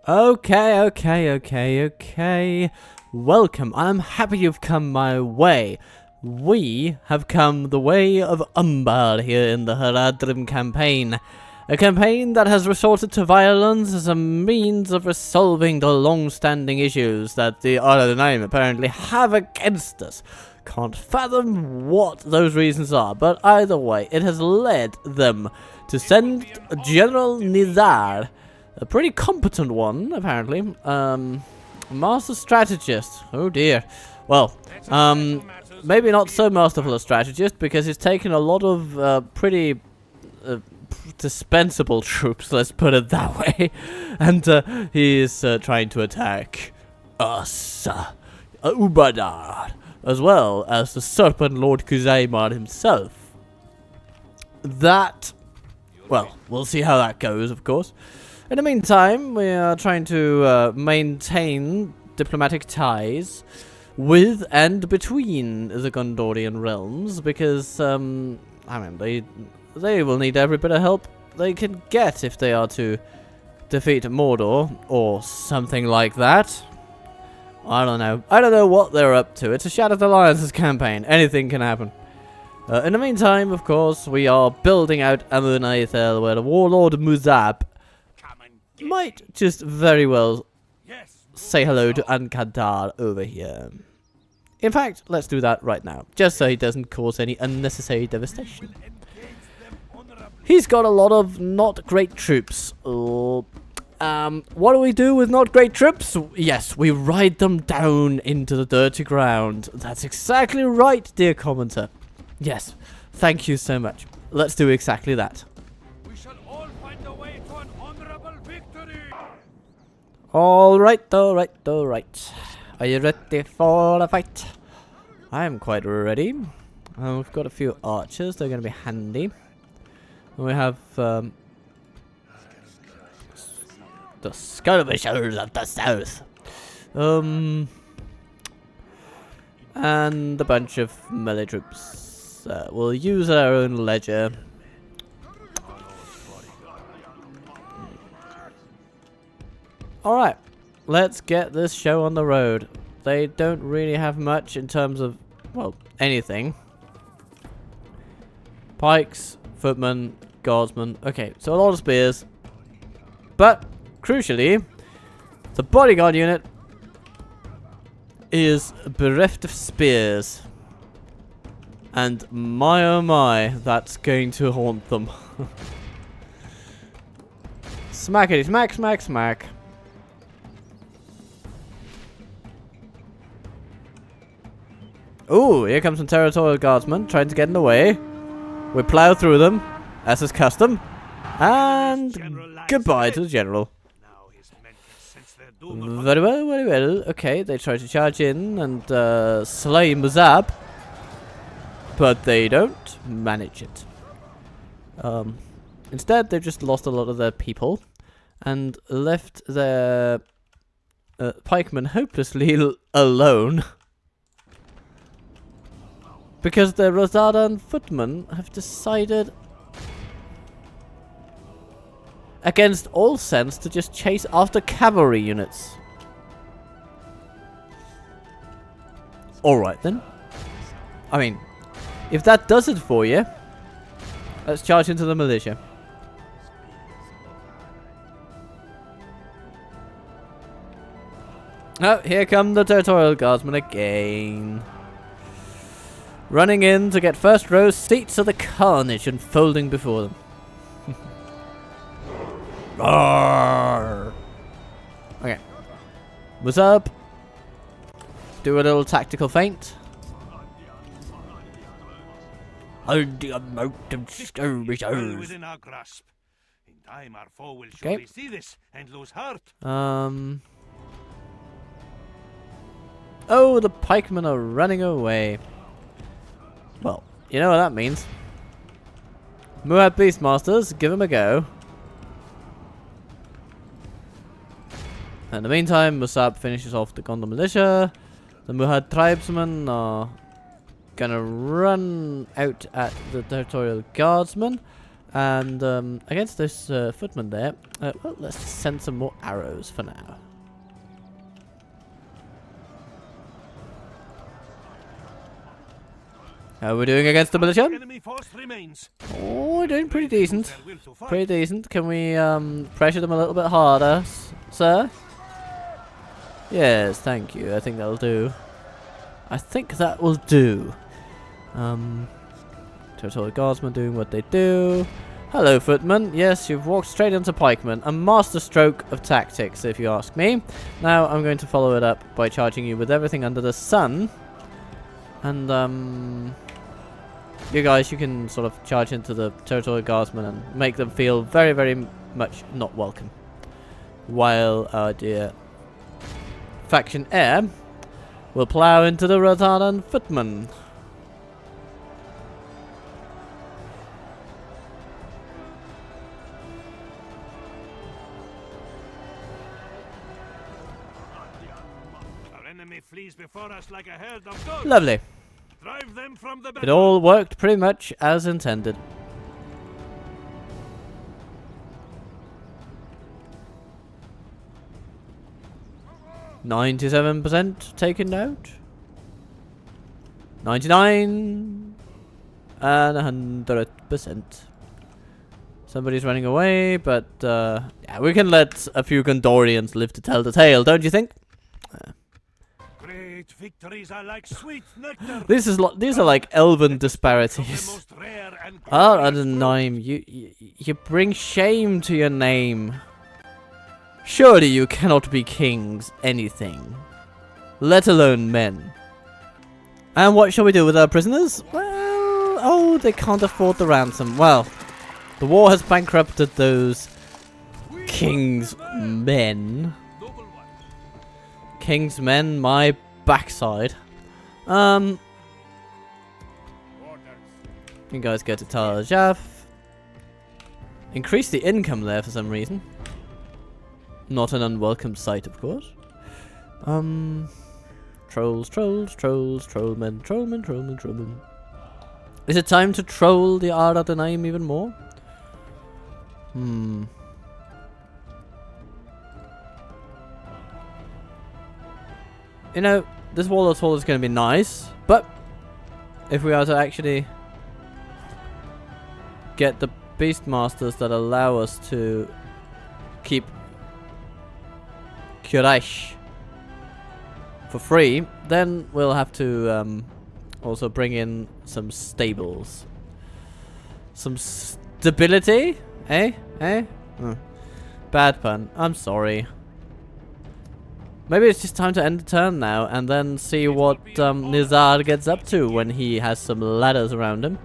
Okay. Welcome. I'm happy you've come my way. We have come the way of Umbar here in the Harad campaign. A campaign that has resorted to violence as a means of resolving the long-standing issues that the Adrian apparently have against us. Can't fathom what those reasons are, but either way, it has led them to send General Nizar, a pretty competent one, apparently, master strategist. Oh dear. Well, maybe not so masterful a strategist, because he's taken a lot of pretty dispensable troops, let's put it that way, and he is trying to attack us, Umbar, as well as the Serpent Lord Kuzaimar himself. That, well, we'll see how that goes, of course. In the meantime, we are trying to maintain diplomatic ties with and between the Gondorian realms, because, I mean, they will need every bit of help they can get if they are to defeat Mordor, or something like that. I don't know. I don't know what they're up to. It's a Shattered Alliances campaign. Anything can happen. In the meantime, of course, we are building out Amun-Aithel, where the warlord Musab might just very well say hello to Ankadar over here. In fact, let's do that right now, just so he doesn't cause any unnecessary devastation. He's got a lot of not great troops. What do we do with not great troops? Yes, we ride them down into the dirty ground. That's exactly right, dear commenter. Yes, thank you so much. Let's do exactly that. We shall all find a way to an honorable victory. Alright. Are you ready for the fight? I am quite ready. We've got a few archers, they're going to be handy. We have the skirmishers of the south. And a bunch of melee troops. We'll use our own ledger. Alright, let's get this show on the road. They don't really have much in terms of, well, anything. Pikes, footmen, guardsmen. Okay, so a lot of spears. But, crucially, the bodyguard unit is bereft of spears. And my oh my, that's going to haunt them. Smackety smack, smack, smack. Ooh, here comes some territorial guardsmen trying to get in the way. We plow through them, as is custom. And goodbye to the general. Very well. Okay, they try to charge in and slay Musab. But they don't manage it. Instead, they've just lost a lot of their people. And left their pikemen hopelessly alone. Because the Rosadan footmen have decided against all sense to just chase after cavalry units. Alright then. I mean, if that does it for you, let's charge into the militia. Oh, here come the territorial guardsmen again. Running in to get first row seats of the carnage unfolding before them. Roar! Okay. Musab. Do a little tactical feint. Within our grasp. In time our foe will surely see this and lose heart. Oh, the pikemen are running away. Well, you know what that means. Muad Beastmasters, give them a go. In the meantime, Musab finishes off the Gondor militia. The Muad tribesmen are gonna run out at the territorial guardsmen And against this footman there, well, let's just send some more arrows for now. How are we doing against the militia? Enemy force remains. Oh, we're doing pretty decent. Pretty decent. Can we pressure them a little bit harder, sir? Yes, thank you. I think that'll do. I think that will do. Territorial guardsmen doing what they do. Hello, footman. Yes, you've walked straight into pikemen. A master stroke of tactics, if you ask me. Now, I'm going to follow it up by charging you with everything under the sun. And, you guys, you can sort of charge into the territorial guardsmen and make them feel very, very much not welcome. While our dear faction heir will plow into the Rosadan footmen. Our enemy flees before us like a herd of dogs. Lovely. Drive them from the It battle. all worked pretty much as intended. %, taken out. 99 and 100%. Somebody's running away, but yeah, we can let a few Gondorians live to tell the tale, don't you think? Great victories are like sweet nectar. These are like elven disparities. Most rare and Adrian, you bring shame to your name. Surely you cannot be kings anything, let alone men. And what shall we do with our prisoners? Well, oh, they can't afford the ransom. Well, the war has bankrupted those king's men. King's men, my backside. You guys go to Talajaf. Increase the income there for some reason. Not an unwelcome sight, of course. Trolls, trollmen, trollmen. Is it time to troll the Aradanim even more? You know, this wall of toll is going to be nice, but if we are to actually get the beastmasters that allow us to keep Kurash for free, then we'll have to also bring in some stables. Some stability? Eh? Bad pun. I'm sorry. Maybe it's just time to end the turn now and then see what Nizar gets up to when he has some ladders around him.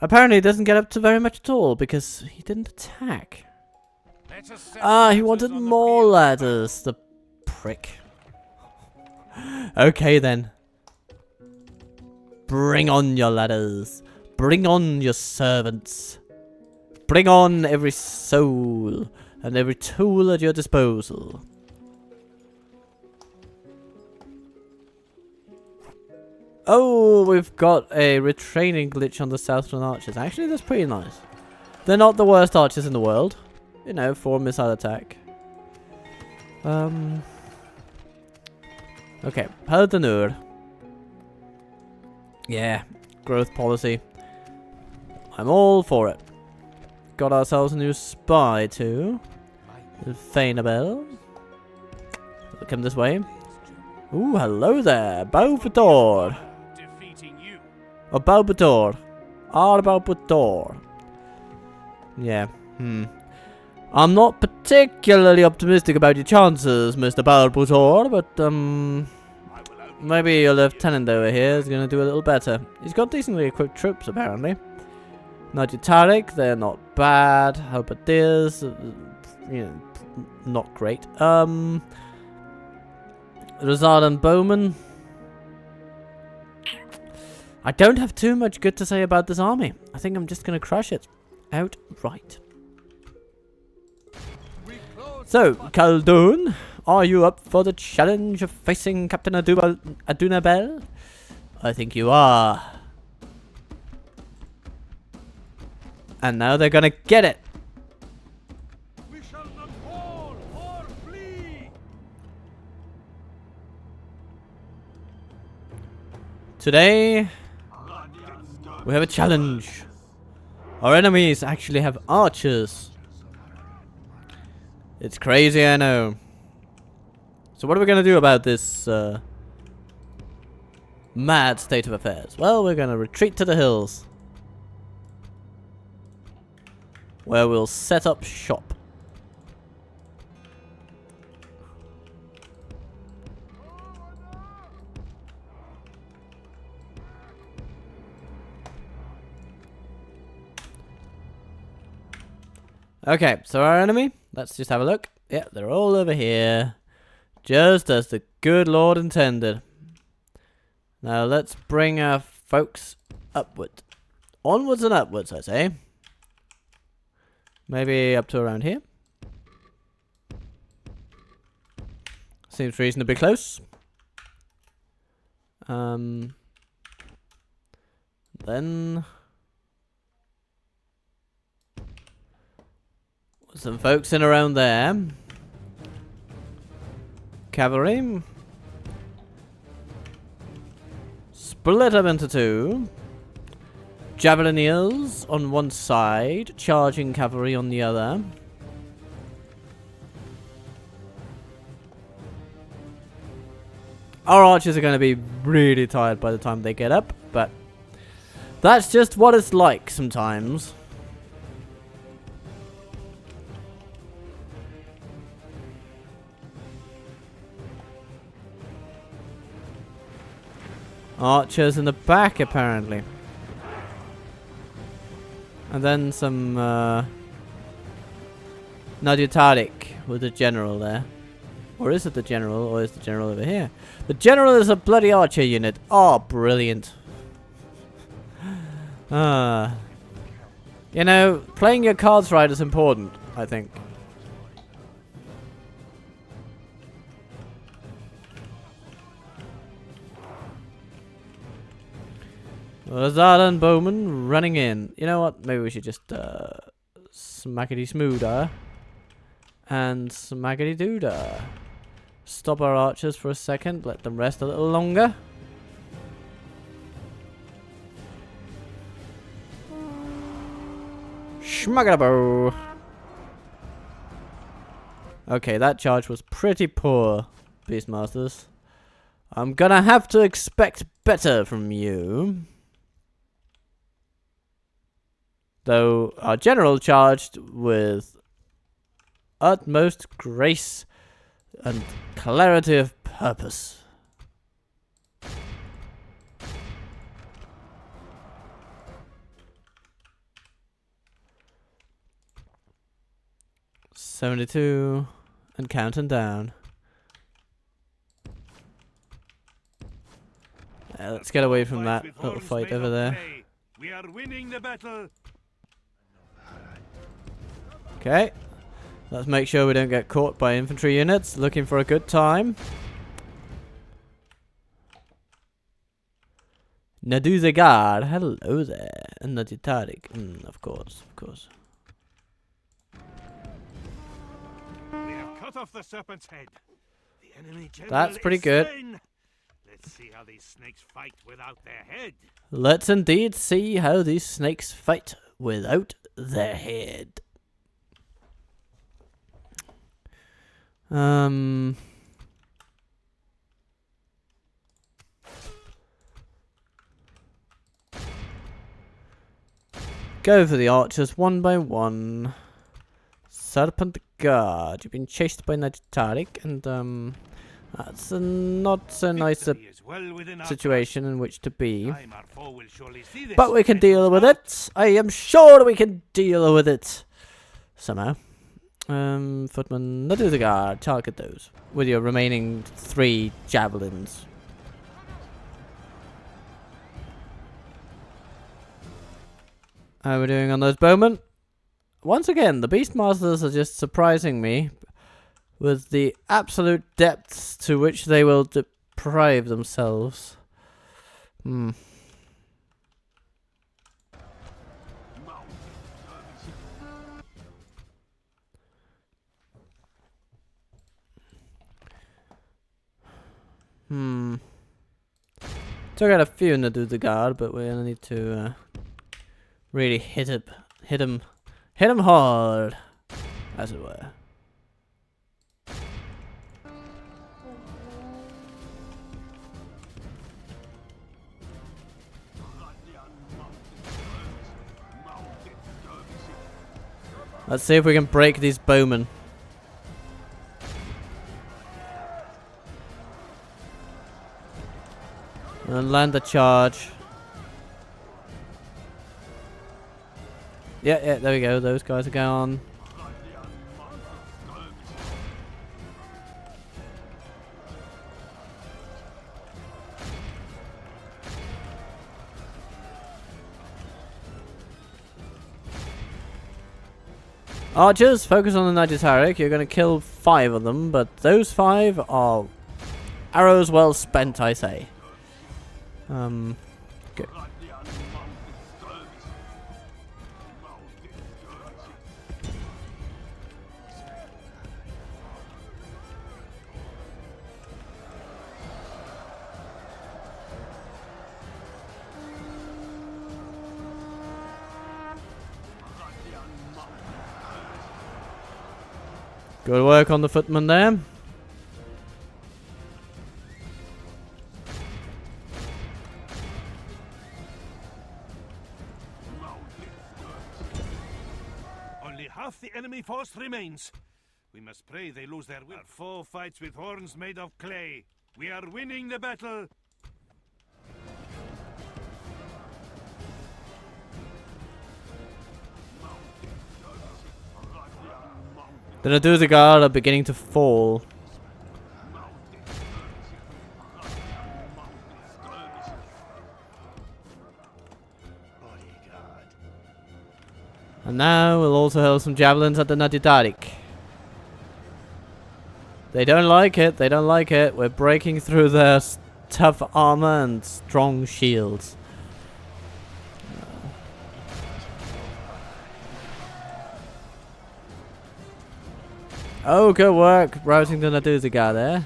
Apparently he doesn't get up to very much at all because he didn't attack. He wanted more ladders, the prick. Okay then. Bring on your ladders. Bring on your servants. Bring on every soul and every tool at your disposal. Oh, we've got a retraining glitch on the Southern archers. Actually, that's pretty nice. They're not the worst archers in the world. You know, for missile attack. Okay, Haldanur. Yeah, growth policy. I'm all for it. Got ourselves a new spy too. Fainabel. Come this way. Ooh, hello there, Balbator. Or Balbator. Balbator. Yeah, I'm not particularly optimistic about your chances, Mr. Balbator, but maybe your lieutenant over here is going to do a little better. He's got decently equipped troops, apparently. Najitarik, they're not bad. Halberdiers, you know, not great. Rosadan Bowman. I don't have too much good to say about this army. I think I'm just going to crush it outright. So, Khaldun, are you up for the challenge of facing Captain Adunabel? I think you are. And now they're gonna get it. We shall not fall or flee. Today, we have a challenge. Our enemies actually have archers. It's crazy, I know. So what are we gonna do about this mad state of affairs? Well, we're gonna retreat to the hills, where we'll set up shop. Okay, so our enemy, let's just have a look. Yeah, they're all over here, just as the good Lord intended. Now let's bring our folks upward. Onwards and upwards, I say. Maybe up to around here. Seems reasonably close. Then some folks in around there. Cavalry. Split up into two. Javelineers on one side, charging cavalry on the other. Our archers are going to be really tired by the time they get up, but that's just what it's like sometimes. Archers in the back, apparently. And then some Nadutarik with the general there. Or is it the general, or is the general over here? The general is a bloody archer unit. Oh, brilliant. You know, playing your cards right is important, I think. Zadan Bowman running in. You know what? Maybe we should just smackety smooder and smackety doodah. Stop our archers for a second. Let them rest a little longer. Schmagadabo. Okay, that charge was pretty poor, Beastmasters. I'm gonna have to expect better from you. Though our general charged with utmost grace and clarity of purpose. $72 and counting down. Let's get away from that little fight over there. We are winning the battle. Okay, let's make sure we don't get caught by infantry units looking for a good time. Naduzagar, hello there. And Nadutarik, of course, of course. We have cut off the serpent's head. The enemy general That's pretty is good. slain. Let's see how these snakes fight without their head. Let's indeed see how these snakes fight without their head. Go for the archers one by one. Serpent Guard. You've been chased by Nadutarik, and that's a not so nice situation in which to be. But we can deal with it. I am sure we can deal with it somehow. Footman, not do the guard. Target those with your remaining 3 javelins. How are we doing on those bowmen? Once again, the Beastmasters are just surprising me with the absolute depths to which they will deprive themselves. Took out a few in the guard, but we're gonna need to really hit him hard, as it were. Let's see if we can break these bowmen. And land the charge. Yeah, there we go. Those guys are gone. Archers, focus on the Nagitaric. You're going to kill 5 of them, but those 5 are arrows well spent, I say. Good. Good work on the footman there. Only half the enemy force remains. We must pray they lose their will. Our foe fights with horns made of clay. We are winning the battle. The Naduza Guard are beginning to fall. And now we'll also hurl some javelins at the Nadidarik. They don't like it, they don't like it. We're breaking through their tough armor and strong shields. Oh, good work routing the Naduzaga there.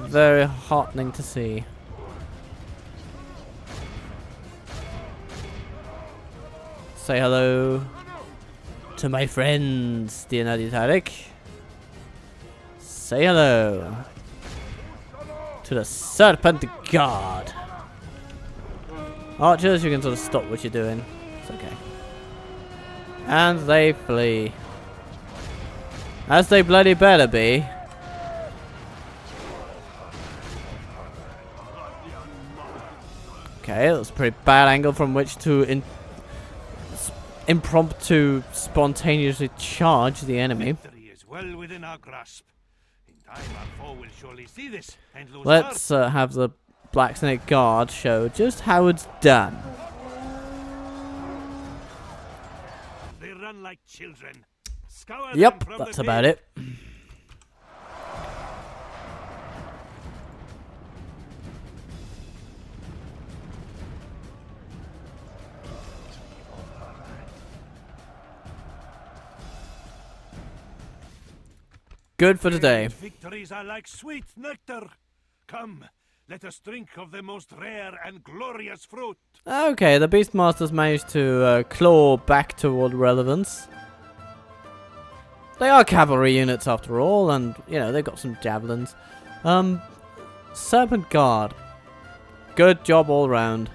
Very heartening to see. Say hello to my friends, dear Nadidarik. Say hello to the Serpent Guard. Archers, you can sort of stop what you're doing. It's okay. And they flee. As they bloody better be. Okay, that's a pretty bad angle from which to impromptu spontaneously charge the enemy. Victory is well within our grasp. In time our foe will surely see this and lose Let's have the Black Snake Guard show just how it's done. They run like children. Scour Yep, them from that's the about field. it. Good for today. Victories are like sweet nectar. Come, let us drink of the most rare and glorious fruit. Okay, the Beastmasters managed to claw back toward relevance. They are cavalry units after all, and, you know, they've got some javelins. Serpent Guard. Good job all round.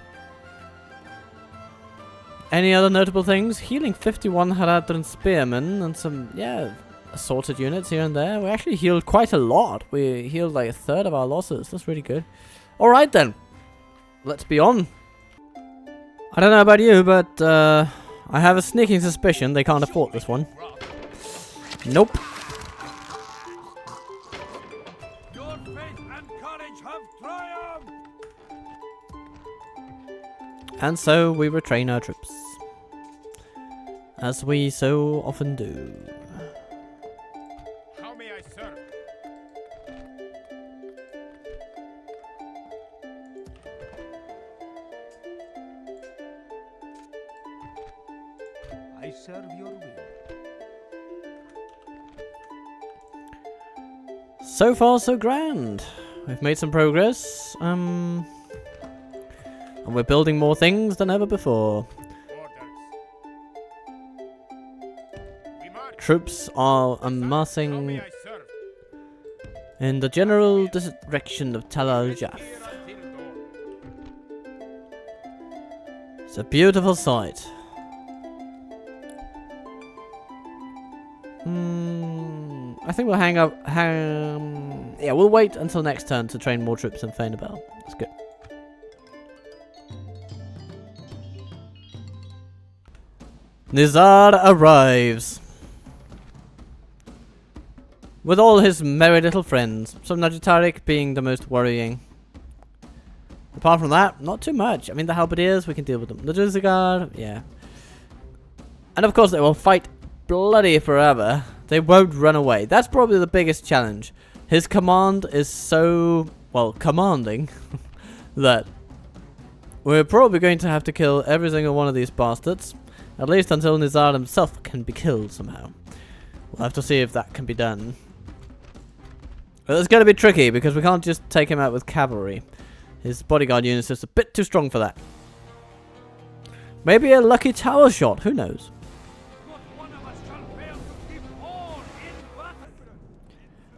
Any other notable things? Healing 51 Haradran Spearmen and some, yeah, assorted units here and there. We actually healed quite a lot. We healed like 1/3 of our losses. That's really good. Alright then. Let's be on. I don't know about you, but I have a sneaking suspicion they can't afford this one. Nope. Your faith and courage have triumphed. And so we retrain our troops. As we so often do. How may I serve? I serve your will. So far, so grand. We've made some progress. And we're building more things than ever before. Troops are amassing in the general direction of Tal al-Jaf. It's a beautiful sight. I think we'll hang up. Yeah, we'll wait until next turn to train more troops in Feynabel. That's good. Nizar arrives with all his merry little friends. Some Najatarik being the most worrying. Apart from that, not too much. I mean, the halberdiers, we can deal with them. The Duzigar, yeah. And of course, they will fight bloody forever. They won't run away. That's probably the biggest challenge. His command is so, well, commanding that we're probably going to have to kill every single one of these bastards. At least until Nizar himself can be killed somehow. We'll have to see if that can be done. But it's going to be tricky because we can't just take him out with cavalry. His bodyguard unit is just a bit too strong for that. Maybe a lucky tower shot, who knows?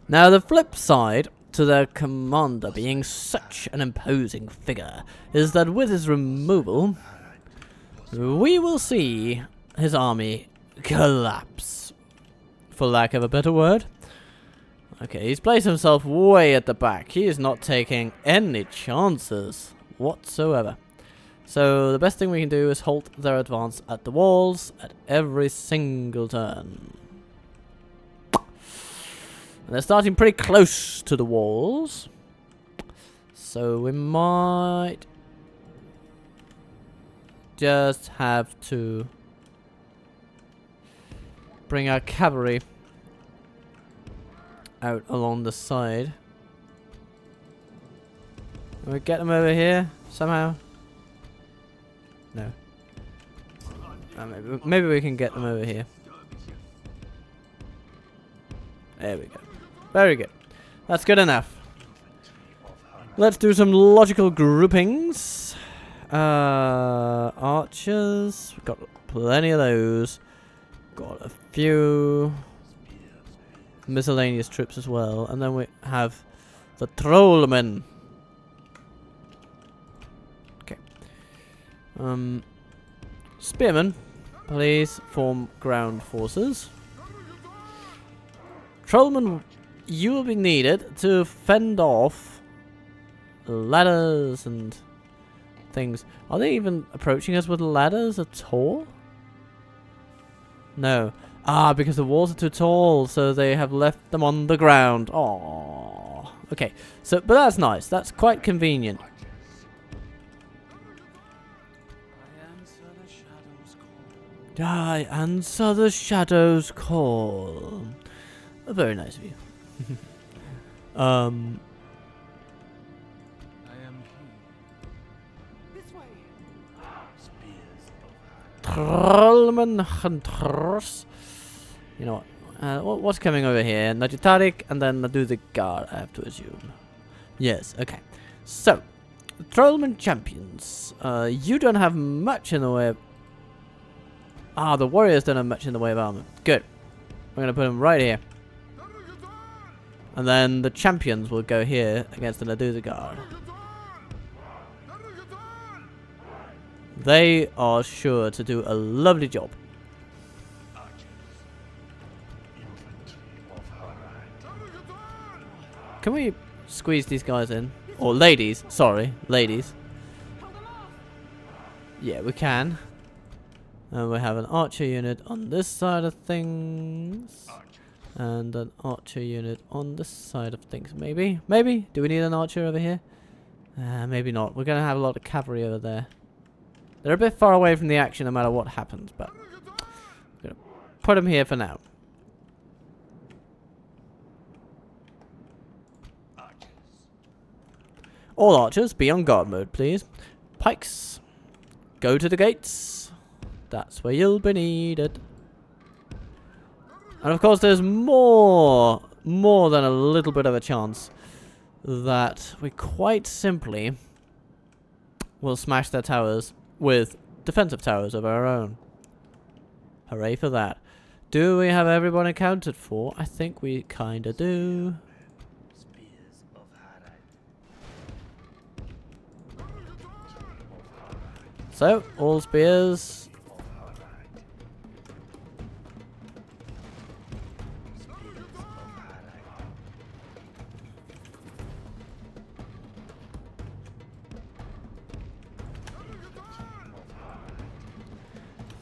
Now the flip side to their commander being such an imposing figure is that with his removal, we will see his army collapse, for lack of a better word. Okay, he's placed himself way at the back. He is not taking any chances whatsoever. So the best thing we can do is halt their advance at the walls at every single turn. And they're starting pretty close to the walls. So we might just have to bring our cavalry out along the side. Can we get them over here somehow? No. Maybe we can get them over here. There we go. Very good. That's good enough. Let's do some logical groupings. Archers. We've got plenty of those. Got a few miscellaneous troops as well. And then we have the trollmen. Okay. Spearmen, please form ground forces. Trollmen, you will be needed to fend off ladders and things. Are they even approaching us with ladders at all? No. Ah, because the walls are too tall, so they have left them on the ground. Aww. Okay, so, but that's nice. That's quite convenient. I answer the shadow's call. Very nice of you. I am he. This way. Trollman hunters. You know what? What's coming over here? Najatarik and then Naduzigar, I have to assume. Yes, okay. So, Trollman champions. You don't have much in the way of... Ah, the warriors don't have much in the way of armor. Good. We're going to put them right here. And then the champions will go here against the Naduzigar. They are sure to do a lovely job. Can we squeeze these guys in? Or ladies, sorry, ladies. Yeah, we can. And we have an archer unit on this side of things. And an archer unit on this side of things. Maybe? Maybe? Do we need an archer over here? Maybe not. We're going to have a lot of cavalry over there. They're a bit far away from the action no matter what happens, but I'm going to put them here for now. All archers, be on guard mode, please. Pikes, go to the gates. That's where you'll be needed. And of course there's more more than a little bit of a chance that we quite simply will smash their towers with defensive towers of our own. Hooray for that. Do we have everyone accounted for? I think we kinda do. Spears of Harad. So, all spears.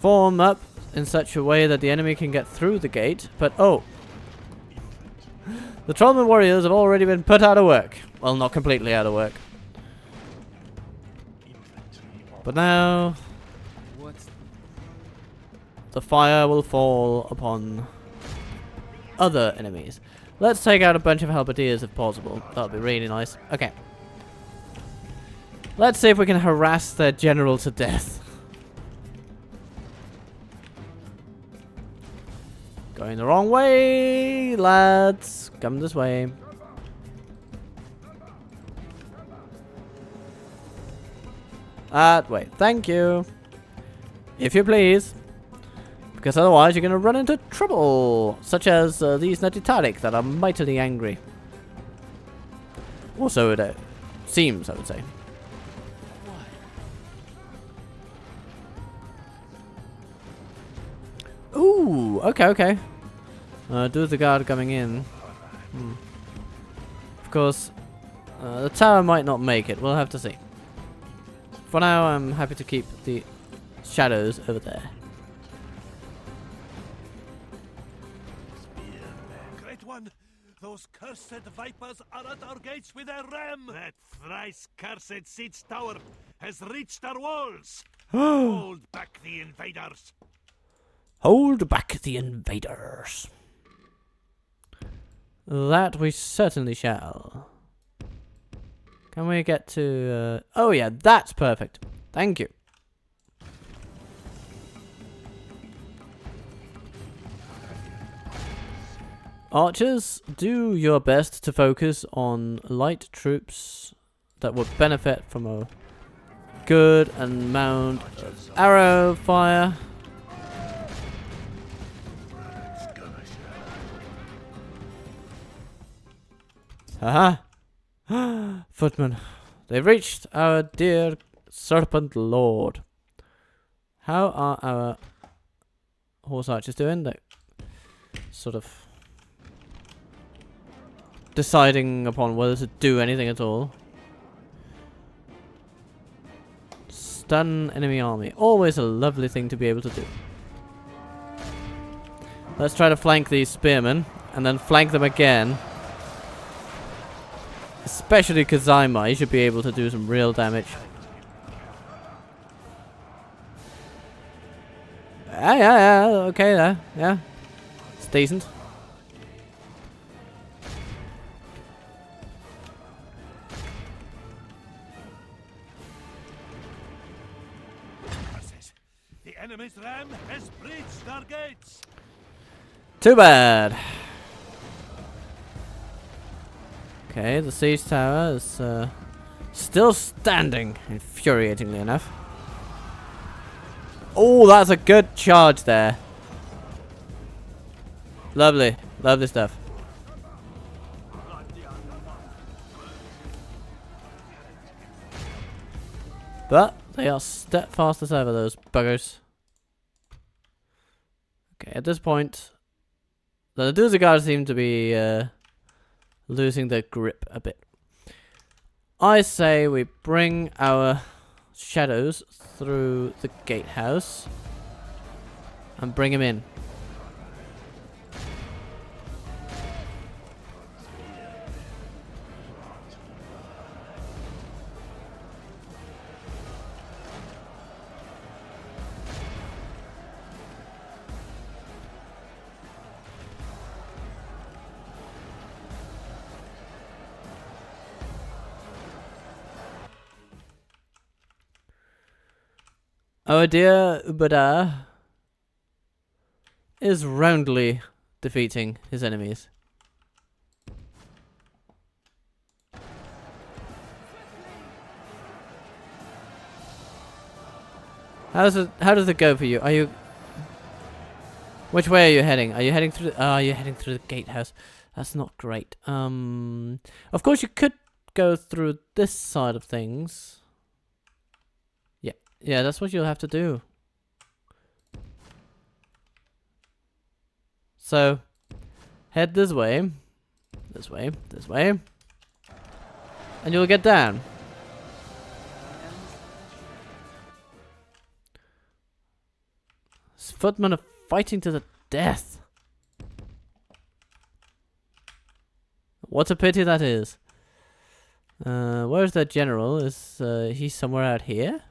Form up in such a way that the enemy can get through the gate, but oh! The Trollman warriors have already been put out of work. Well, not completely out of work. But now the fire will fall upon other enemies. Let's take out a bunch of halberdiers if possible. That would be really nice. Okay. Let's see if we can harass their general to death. Going the wrong way, lads. Come this way. Wait, thank you. If you please. Because otherwise you're going to run into trouble. Such as these nutty Tariq that are mightily angry. Also, it seems, I would say. Ooh, okay. Do the guard coming in. Of course, the tower might not make it. We'll have to see. For now, I'm happy to keep the shadows over there. Great one! Those cursed vipers are at our gates with their ram! That thrice cursed siege tower has reached our walls! Hold back the invaders! Hold back the invaders. That we certainly shall. Can we get to... oh yeah, that's perfect. Thank you. Archers, do your best to focus on light troops that would benefit from a good amount of arrow fire. Haha! Footmen, they've reached our dear Serpent Lord. How are our horse archers doing? They're sort of deciding upon whether to do anything at all. Stun enemy army. Always a lovely thing to be able to do. Let's try to flank these spearmen, and then flank them again. Especially Kazima, he should be able to do some real damage. Yeah, okay there, yeah. It's decent. The enemy's ram has breached our gates! Too bad. Okay, the siege tower is still standing, infuriatingly enough. Oh, that's a good charge there. Lovely, lovely stuff. But they are steadfast as ever, those buggers. Okay, at this point, the Duzagar seem to be losing their grip a bit. I say we bring our shadows through the gatehouse and bring him in. Our dear Umbar is roundly defeating his enemies. How does it go for you? Are you... Which way are you heading? Are you heading through... Oh, you're heading through the gatehouse. That's not great. Of course you could go through this side of things. Yeah. Yeah, that's what you'll have to do. So, head this way. This way. This way. And you'll get down. These footmen are fighting to the death. What a pity that is. Where's that general? Is he somewhere out here?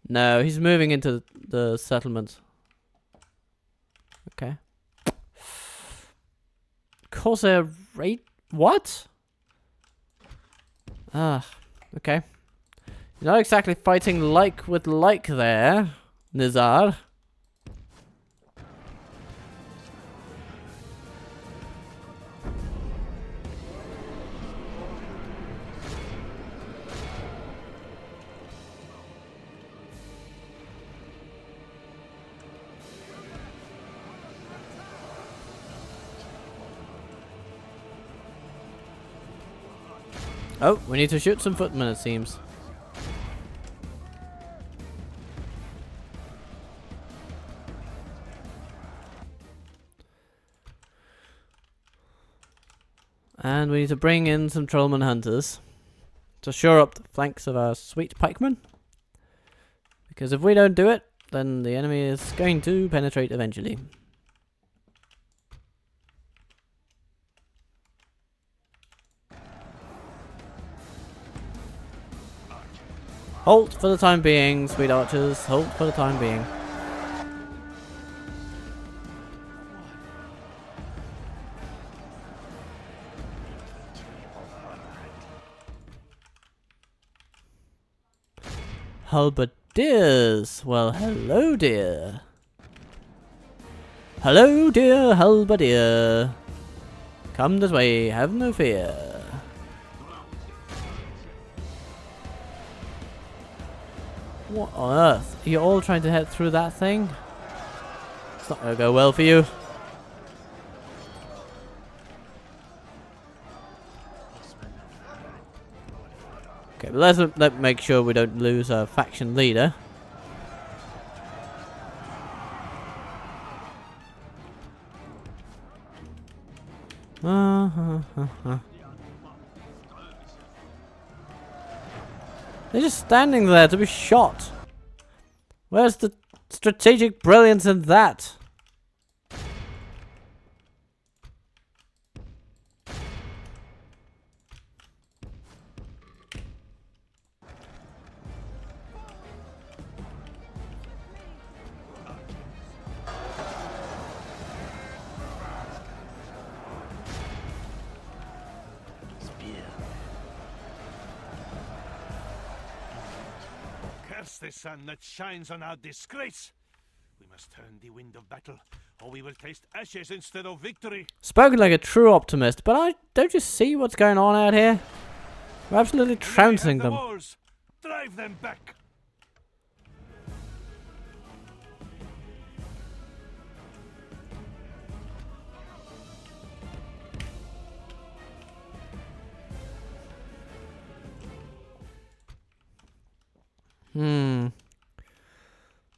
No, he's moving into the settlement. Okay. Corsair raid? What? Ah, okay. You're not exactly fighting like with like there, Nizar. Oh, we need to shoot some footmen, it seems. And we need to bring in some trollman hunters to shore up the flanks of our sweet pikemen. Because if we don't do it, then the enemy is going to penetrate eventually. Halt for the time being, sweet archers. Halt for the time being. Halberdiers. Well, hello, dear. Hello, dear halberdier. Come this way, have no fear. What on earth? Are you all trying to head through that thing? It's not gonna go well for you. Okay, but let's make sure we don't lose our faction leader. They're just standing there to be shot. Where's the strategic brilliance in that? Curse the sun that shines on our disgrace. We must turn the wind of battle, or we will taste ashes instead of victory. Spoken like a true optimist, but don't you see what's going on out here? We're absolutely trouncing them. Walls. Drive them back.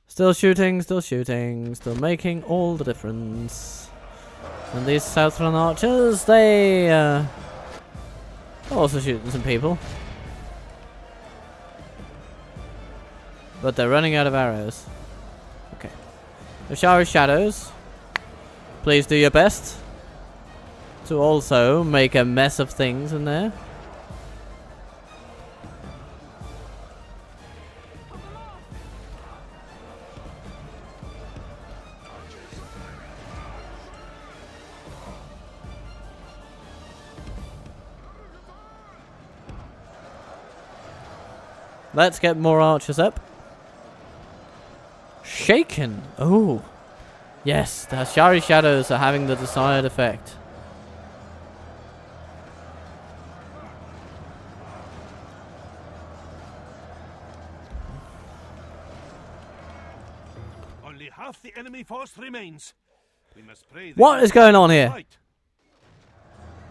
Still shooting, still making all the difference. And these Southron archers, they are also shooting some people. But they're running out of arrows. Okay. The Shower Shadows, please do your best to also make a mess of things in there. Let's get more archers up. Shaken. Oh. Yes, the Shari Shadows are having the desired effect. Only half the enemy force remains. We must pray. What is going on here? Fight.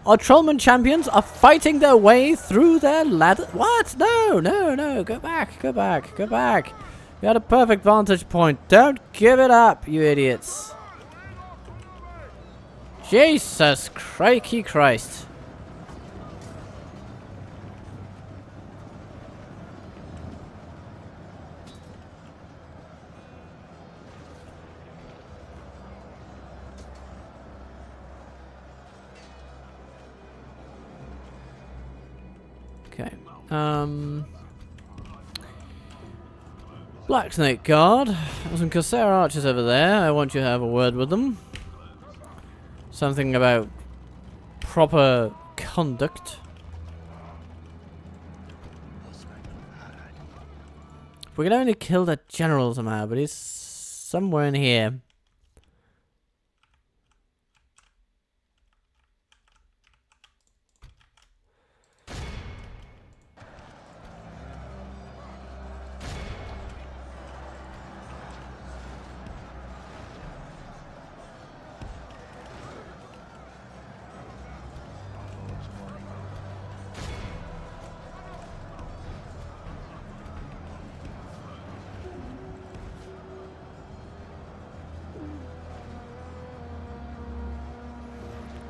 Our Trollman champions are fighting their way through their ladder. What? No, no, no. Go back, go back, go back. You had a perfect vantage point. Don't give it up, you idiots. Jesus crikey Christ. Okay. Black Snake Guard. There's some Corsair archers over there. I want you to have a word with them. Something about proper conduct. We can only kill the general somehow, but he's somewhere in here.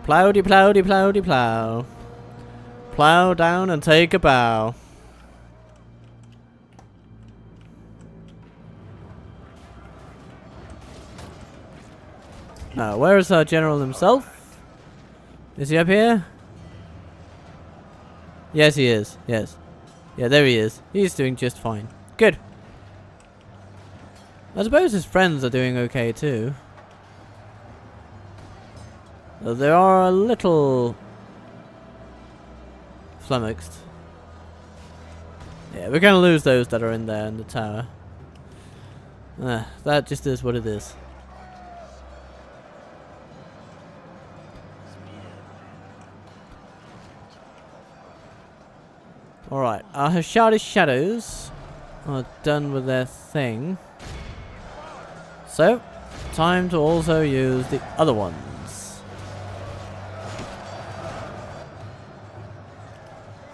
Plowdy, plowdy, plowdy, plow. Plow down and take a bow. Now, where is our general himself? Is he up here? Yes, he is. Yes. Yeah, there he is. He's doing just fine. Good. I suppose his friends are doing okay too. They are a little flummoxed. Yeah, we're gonna lose those that are in there in the tower. That just is what it is. Alright, our Hashadi Shadows are done with their thing. So, time to also use the other ones.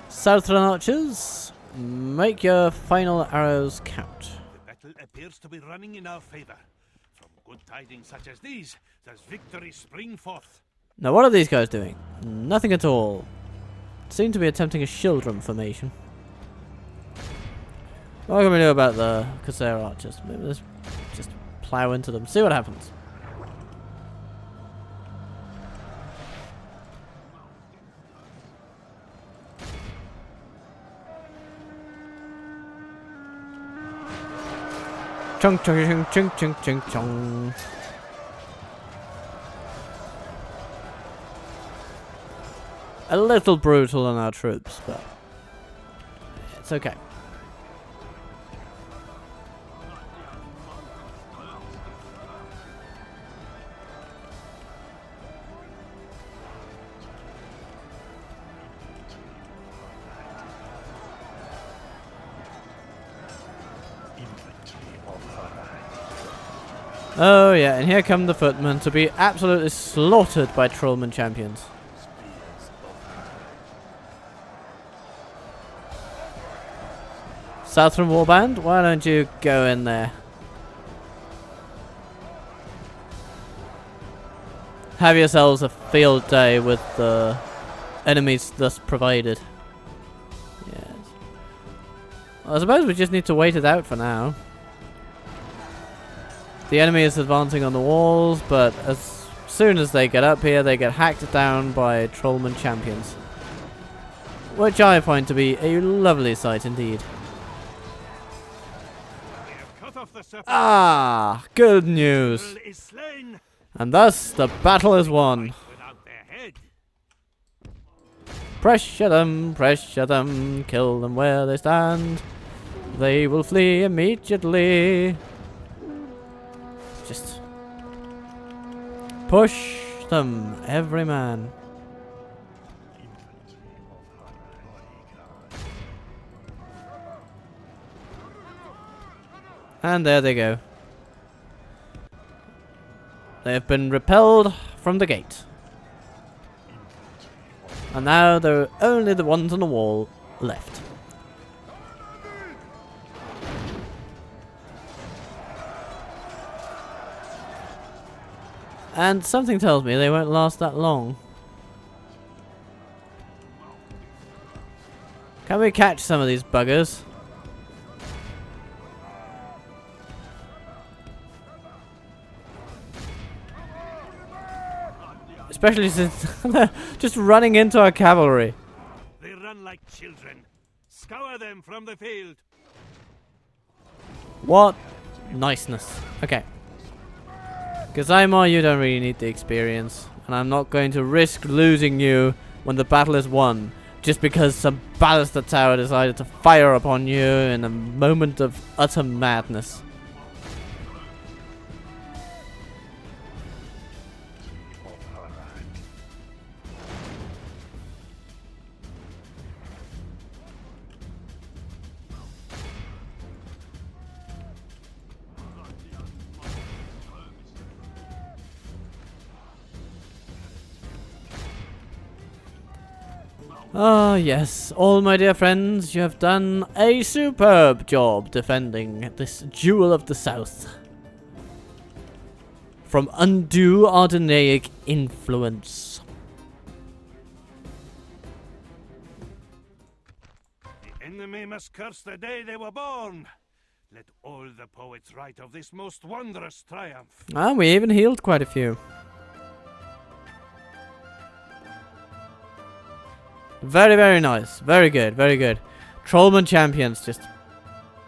Southern archers, make your final arrows count. The battle appears to be running in our favor. From good tidings such as these, does victory spring forth. Now what are these guys doing? Nothing at all. Seem to be attempting a Shieldrum formation. What can we do about the Corsair archers? Maybe let's just plow into them, see what happens. Chung chung chung chung chung chung chung. A little brutal on our troops, but it's okay. Oh yeah, and here come the footmen to be absolutely slaughtered by Trollman champions. Southern Warband, why don't you go in there? Have yourselves a field day with the enemies thus provided. Yes. Well, I suppose we just need to wait it out for now. The enemy is advancing on the walls, but as soon as they get up here, they get hacked down by Trollman champions. Which I find to be a lovely sight indeed. Ah, good news. And thus, the battle is won. Pressure them, kill them where they stand. They will flee immediately. Just push them, every man. And there they go. They have been repelled from the gate. And now there are only the ones on the wall left. And something tells me they won't last that long. Can we catch some of these buggers? Especially since they're just running into our cavalry. They run like children. Scour them from the field. What niceness. Okay. Kazaima, you don't really need the experience. And I'm not going to risk losing you when the battle is won. Just because some ballista tower decided to fire upon you in a moment of utter madness. Ah, yes. All my dear friends, you have done a superb job defending this jewel of the south from undue Ardennaic influence. The enemy must curse the day they were born. Let all the poets write of this most wondrous triumph. And we even healed quite a few. Very, very nice. Very good, very good. Trollman champions just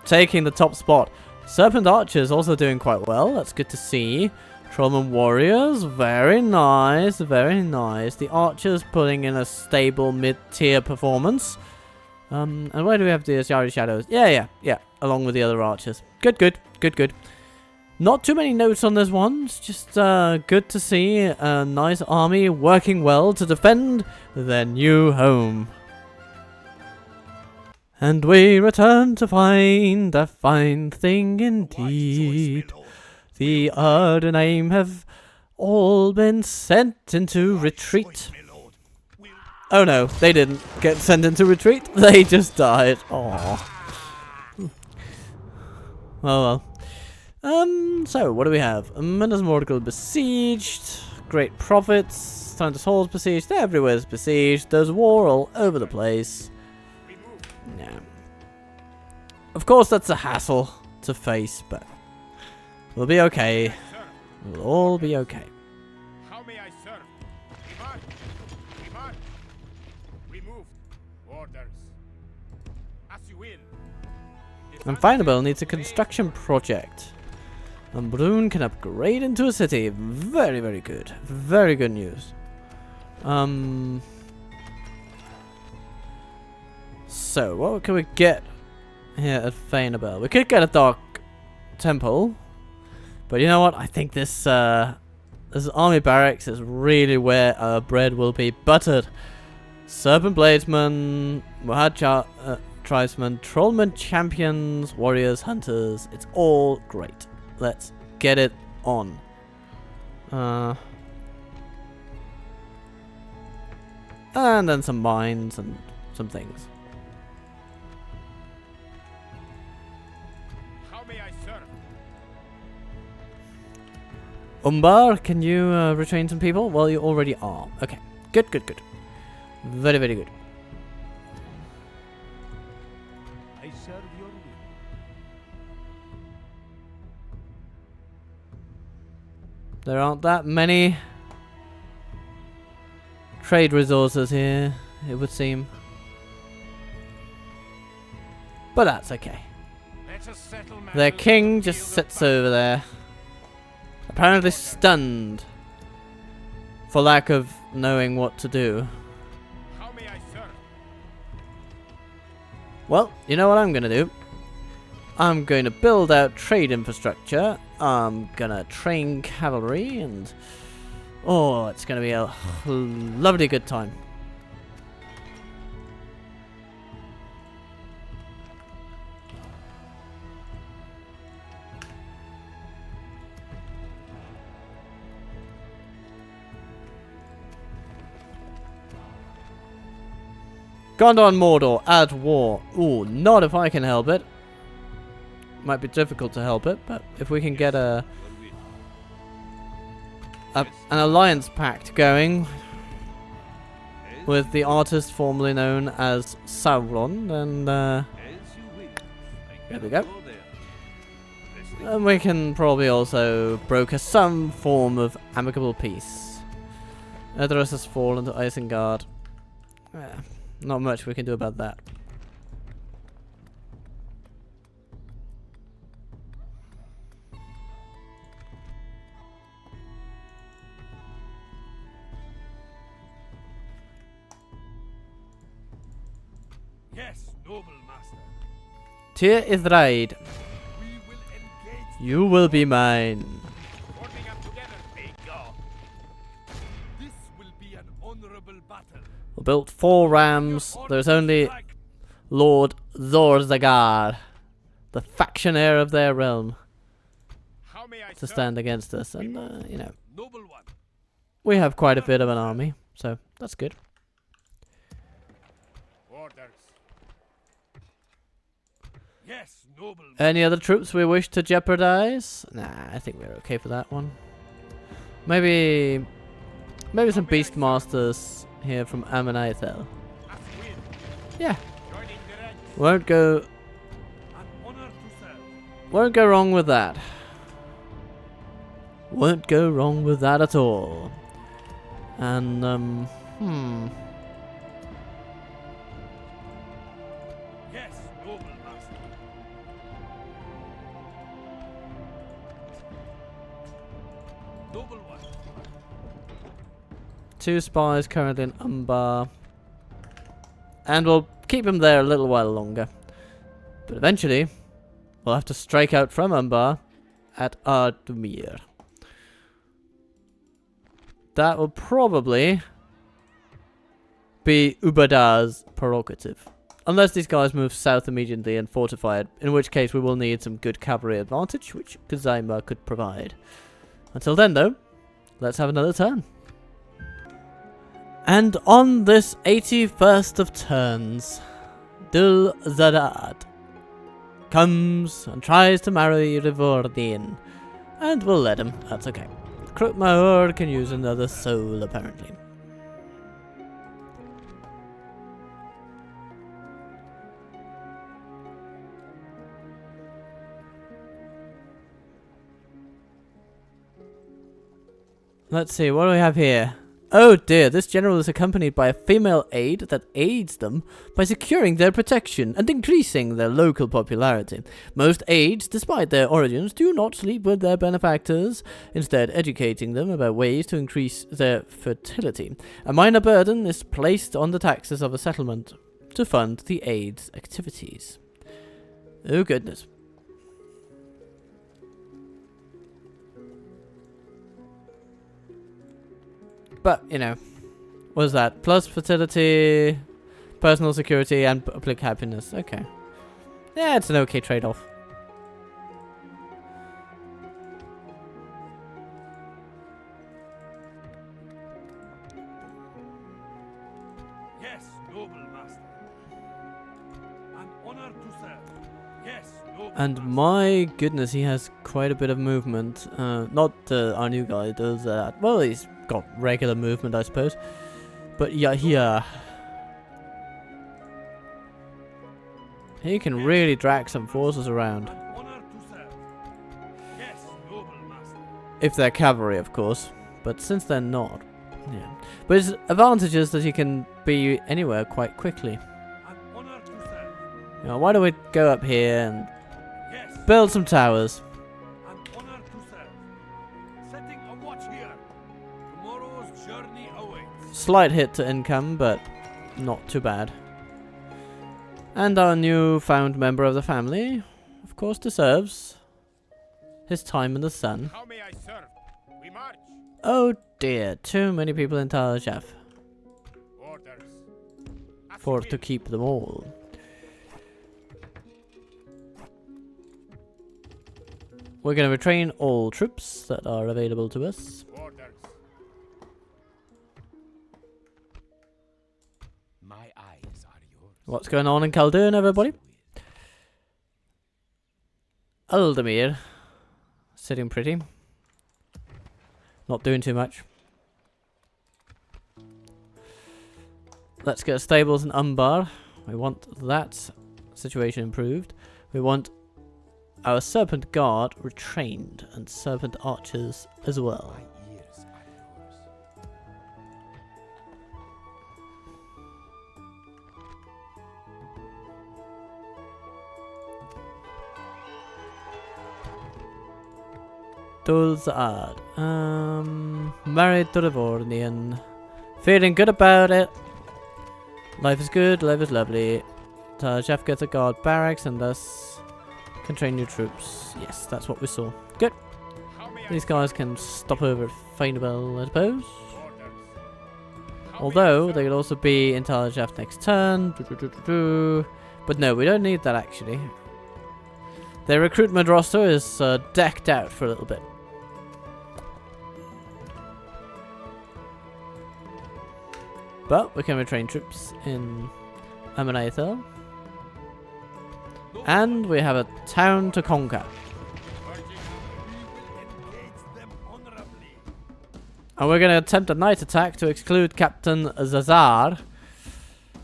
taking the top spot. Serpent archers also doing quite well. That's good to see. Trollman warriors, very nice, very nice. The archers putting in a stable mid-tier performance. And where do we have the Yari shadows? Yeah. Along with the other archers. Good. Not too many notes on this one. It's just good to see a nice army working well to defend their new home. And we return to find a fine thing indeed. The Ardennaic have all been sent into retreat. Oh no, they didn't get sent into retreat. They just died. Aww. Oh well. So what do we have? Minas Morgul besieged. Great profits. Thunders Hall's besieged. Everywhere's besieged. There's war all over the place. Yeah. Of course that's a hassle to face, but we'll be okay. We'll all be okay. How may I serve? Demand. Remove. Orders. As you will. And Finable needs a construction project. And Brune can upgrade into a city. Very, very good. Very good news. So, what can we get here at Fainabel? We could get a Dark Temple. But you know what? I think this army barracks is really where our bread will be buttered. Serpent Bladesmen, Mohad Tribesmen, Trollman Champions, Warriors, Hunters. It's all great. Let's get it on. And then some mines and some things. How may I serve? Umbar, can you retrain some people? Well, you already are. Okay. Good. Very, very good. I serve your will. There aren't that many trade resources here, it would seem. But that's okay. Let us settle Their matters king with the just field of sits battle. over there. Apparently stunned. For lack of knowing what to do. How may I serve? Well, you know what I'm going to do? I'm going to build out trade infrastructure. I'm going to train cavalry and... Oh, it's going to be a lovely good time. Gondor and Mordor at war. Ooh, not if I can help it. Might be difficult to help it, but if we can get an alliance pact going with the artist formerly known as Sauron, then there we go. And we can probably also broker some form of amicable peace. Edoras has fallen to Isengard. Not much we can do about that. Yes, noble master. Tyr is right. We will engage. You will be mine. Forming up together. May go. This will be an honorable battle. We built 4 rams. There's only Lord Zorzagar, the faction heir of their realm, How may I to serve? stand against us. And, you know, Noble one. we have quite a bit of an army, so that's good. Orders. Yes, noble. Any other troops we wish to jeopardize? Nah, I think we're okay for that one. Maybe some Beastmasters here from Ammonithel. As will. Yeah, Joining the ranks. An honor to serve. won't go wrong with that. Won't go wrong with that at all. And Yes, noble master. Noble one. 2 spies currently in Umbar. And we'll keep him there a little while longer. But eventually, we'll have to strike out from Umbar at Ardumir. That will probably be Ubadar's prerogative. Unless these guys move south immediately and fortify it, in which case we will need some good cavalry advantage, which Kazima could provide. Until then, though, let's have another turn. And on this 81st of turns, Dul Zadad comes and tries to marry Rivordin. And we'll let him, that's okay. Krukmaur can use another soul, apparently. Let's see, what do we have here? Oh dear, this general is accompanied by a female aide that aids them by securing their protection and increasing their local popularity. Most aides, despite their origins, do not sleep with their benefactors, instead educating them about ways to increase their fertility. A minor burden is placed on the taxes of a settlement to fund the aide's activities. Oh goodness. But, you know, what is that? Plus fertility, personal security, and public happiness. Okay. Yeah, it's an okay trade-off. Yes, noble master. An honor to serve. Yes, noble And master. my goodness, he has quite a bit of movement. Not our new guy does that. Well, he's got regular movement, I suppose. But yeah, he can really drag some forces around. An honor to serve. Yes, noble master. If they're cavalry, of course. But since they're not, yeah. But his advantage is that he can be anywhere quite quickly. An honor to serve. You know, why don't we go up here and Yes. build some towers? An honor to serve. Setting a watch here. Tomorrow's journey awaits. Slight hit to income, but not too bad. And our newfound member of the family, of course, deserves his time in the sun. How may I serve? We march. Oh dear, too many people in Tal Shaf Orders. As for you to will. keep them all. We're going to retrain all troops that are available to us. Orders. My eyes are What's going on in Khaldun, everybody? Aldemir. Sitting pretty. Not doing too much. Let's get stables in Umbar. We want that situation improved. We want our Serpent Guard retrained and Serpent Archers as well. My ears are yours. Dulzad. Married to Livornian. Feeling good about it. Life is good, life is lovely. Chef gets a guard barracks and thus can train new troops. Yes, that's what we saw. Good. How may I These guys can stop over at Fainable, I suppose. orders? How may I Although serve? they could also be Intelligence Chef next turn. But no, we don't need that actually. Their recruitment roster is decked out for a little bit. But we can retrain troops in Amanathel. And we have a town to conquer. Engage them honorably. And we're going to attempt a night attack to exclude Captain Zazar,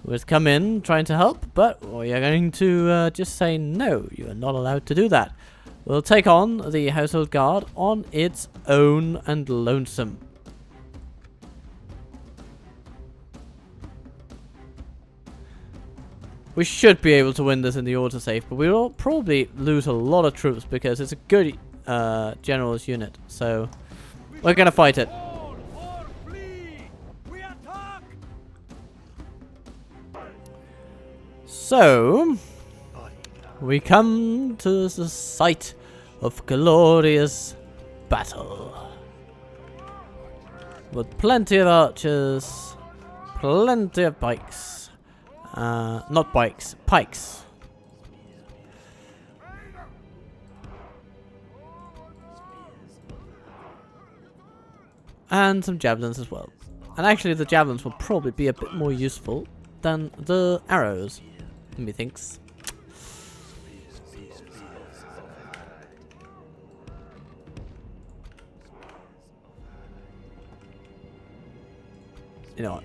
who has come in trying to help, but we are going to just say no, you are not allowed to do that. We'll take on the Household Guard on its own and lonesome. We should be able to win this in the autosave, but we will probably lose a lot of troops because it's a good general's unit, so we're going to fight it. All or flee! We attack! So, we come to the site of glorious battle. With plenty of archers, plenty of pikes. Not bikes, pikes. And some javelins as well. And actually the javelins will probably be a bit more useful than the arrows, methinks. You know what?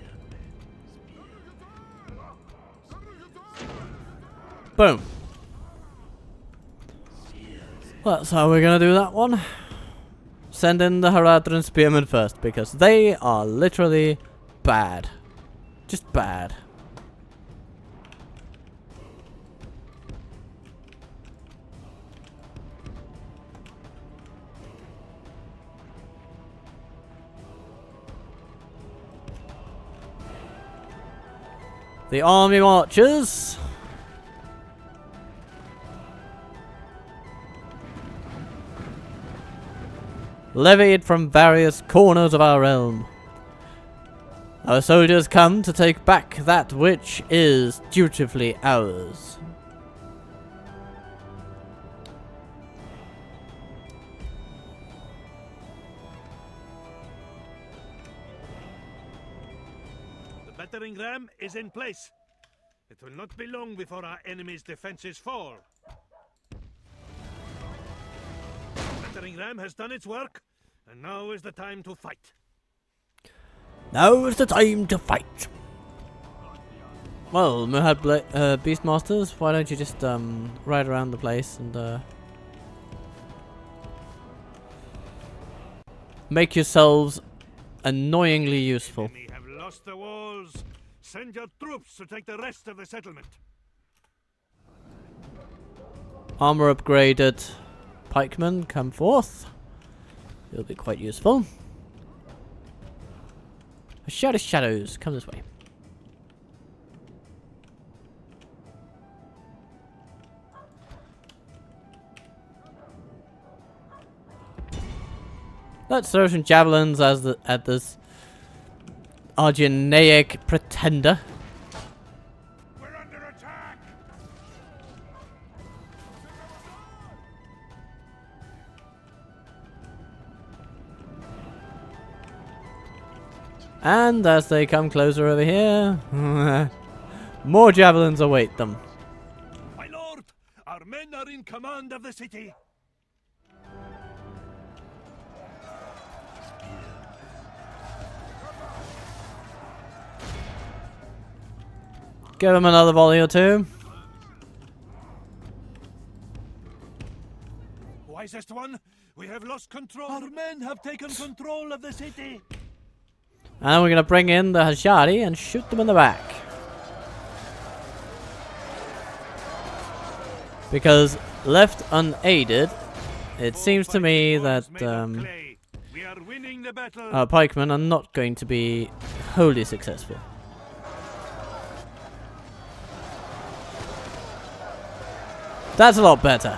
Boom. Well, that's how we're gonna do that one. Send in the Haradran Spearmen first, because they are literally bad. Just bad. The army marches. Levied from various corners of our realm. Our soldiers come to take back that which is dutifully ours. The battering ram is in place. It will not be long before our enemy's defenses fall. The battering ram has done its work, and now is the time to fight. Now is the time to fight. Well, Mohad Beastmasters, why don't you just ride around the place and make yourselves annoyingly useful. Enemy have lost the walls. Send your troops to take the rest of the settlement. Armor upgraded pikemen, come forth. It'll be quite useful. A shadow shadows, come this way. Let's throw some javelins at this Argenaic pretender. We're under attack! And as they come closer over here, More javelins await them. My lord, our men are in command of the city. Give him another volley or two. Wisest one, we have lost control. Our men have taken control of the city. And we're going to bring in the Hashari and shoot them in the back. Because left unaided, it seems to me that We are winning the battle. our pikemen are not going to be wholly successful. That's a lot better.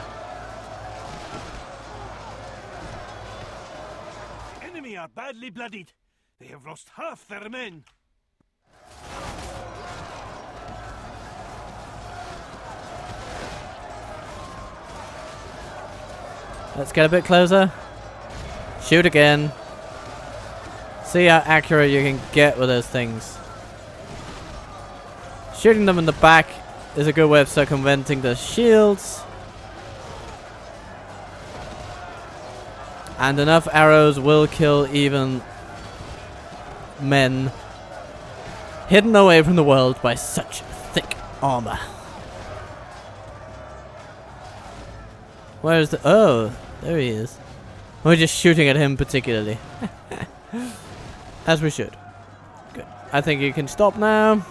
The enemy are badly bloodied. They have lost half their men. Let's get a bit closer. Shoot again. See how accurate you can get with those things. Shooting them in the back is a good way of circumventing the shields. And enough arrows will kill even men hidden away from the world by such thick armor. Where is the... Oh, there he is. We're just shooting at him particularly. As we should. Good. I think you can stop now.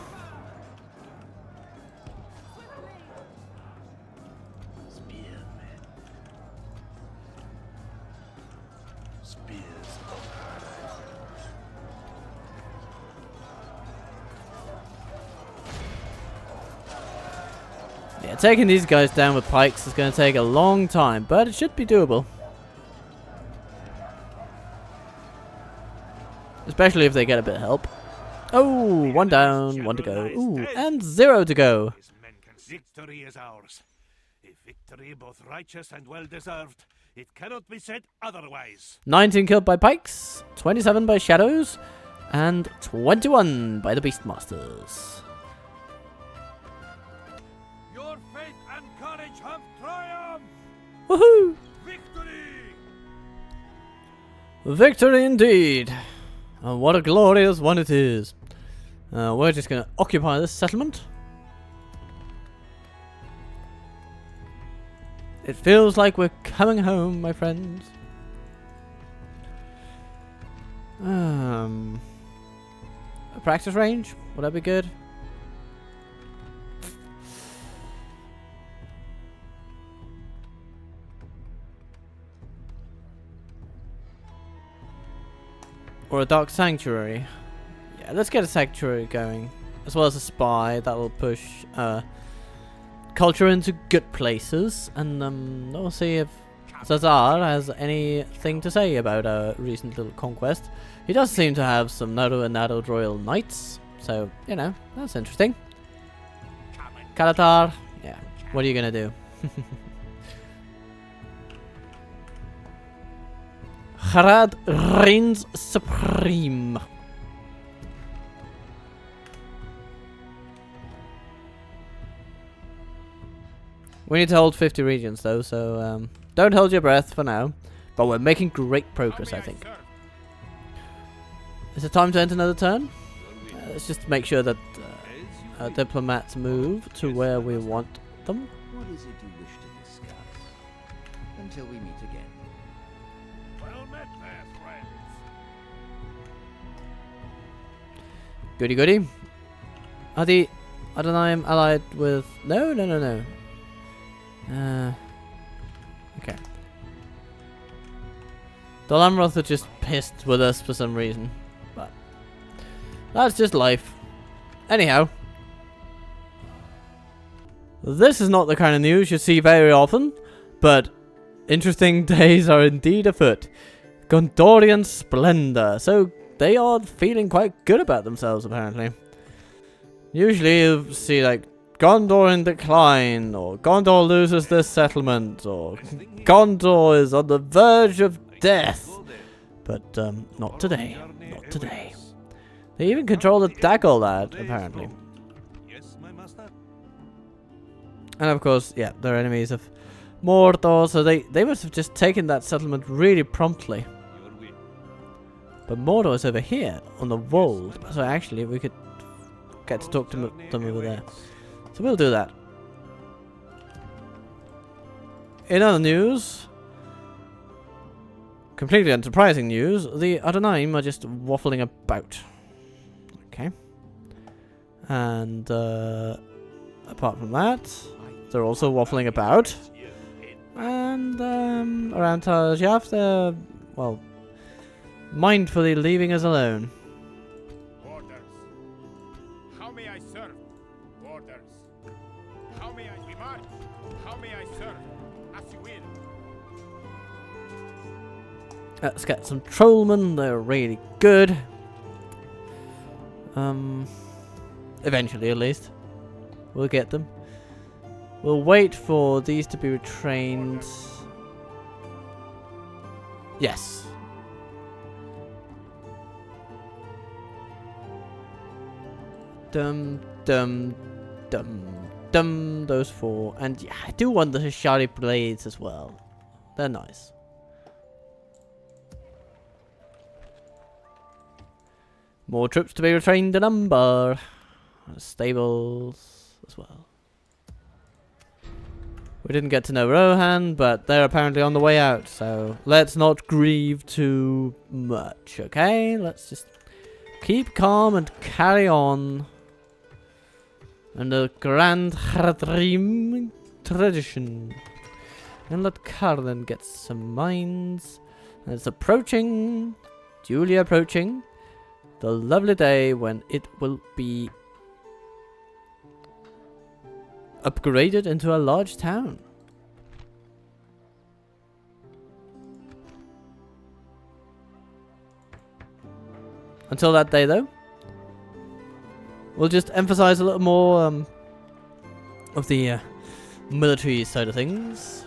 Yeah, taking these guys down with pikes is going to take a long time, but it should be doable. Especially if they get a bit of help. Oh, one down, one to go. Ooh, and 0 to go. Victory is ours. A victory both righteous and well-deserved. It cannot be said otherwise. 19 killed by pikes, 27 by shadows, and 21 by the beastmasters. Your faith and courage have triumphed. Woohoo! Victory! Victory indeed. And what a glorious one it is. We're just going to occupy this settlement. It feels like we're coming home, my friends. A practice range? Would that be good? Or a dark sanctuary. Yeah, let's get a sanctuary going. As well as a spy. That'll push culture into good places. And we'll see if Zazar has anything to say about our recent little conquest. He does seem to have some Naru and Naru Royal Knights. So, you know, that's interesting. Kalatar. Yeah, what are you going to do? Harad reigns supreme. We need to hold 50 regions though, so don't hold your breath for now. But we're making great progress, I think. Is it time to end another turn? Let's just make sure that our diplomats move to where we want them. What is it you wish to discuss? Until we meet again. Well met there, friends. Goody goody. Adi, Adonai allied with... No. Okay. Dolamroth are just pissed with us for some reason. But that's just life. Anyhow. This is not the kind of news you see very often. But interesting days are indeed afoot. Gondorian splendor. So they are feeling quite good about themselves apparently. Usually you see like Gondor in decline, or Gondor loses this settlement, or Gondor is on the verge of death. But not today. Not today. They even control the Dagger lad, apparently. Yes, my master. And of course, yeah, they're enemies of Mordor, so they must have just taken that settlement really promptly. Your will. But Mordor is over here on the wold, so actually we could get to talk to them over there. So we'll do that. In other news, completely unsurprising news, the Adonai are just waffling about. Okay. And apart from that, they're also waffling about. And around Tarjaf, they're, well, mindfully leaving us alone. Orders. How may I serve? Orders. How may I march? How may I serve? As you will. Let's get some trollmen, they're really good. Eventually at least. We'll get them. We'll wait for these to be retrained. Yes. Dum dum dum dum, those 4. And yeah, I do want the Hashari blades as well. They're nice. More troops to be retrained in Umbar. Stables as well. We didn't get to know Rohan, but they're apparently on the way out, so let's not grieve too much, okay? Let's just keep calm and carry on. And the grand Haradrim tradition. And let Karlan get some mines. And it's approaching, duly approaching, the lovely day when it will be upgraded into a large town. Until that day, though, we'll just emphasize a little more of the military side of things.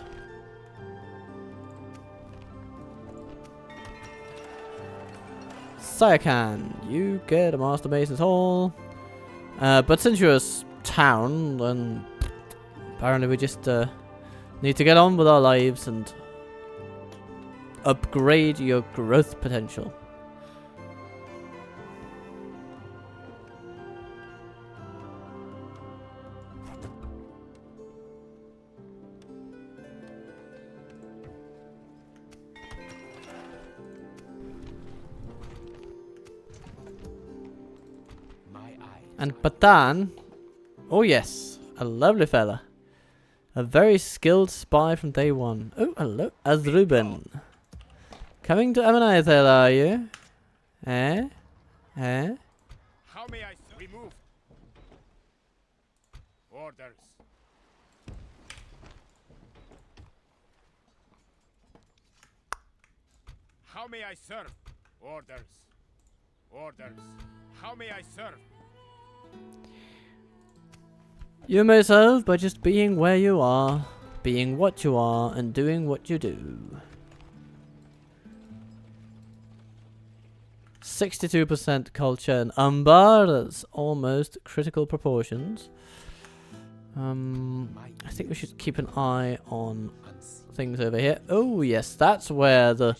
Sayakan, you get a Master Mason's Hall. But since you're a town, then apparently we just need to get on with our lives and upgrade your growth potential. And Patan, oh yes, a lovely fella. A very skilled spy from day one. Oh, hello, Azruben. Coming to Ammonite, are you? Eh? Eh? How may I remove? Orders. How may I serve? Orders. Orders. How may I serve? You may serve by just being where you are, being what you are, and doing what you do. 62% culture in Umbar, that's almost critical proportions. I think we should keep an eye on things over here. Oh yes, that's where the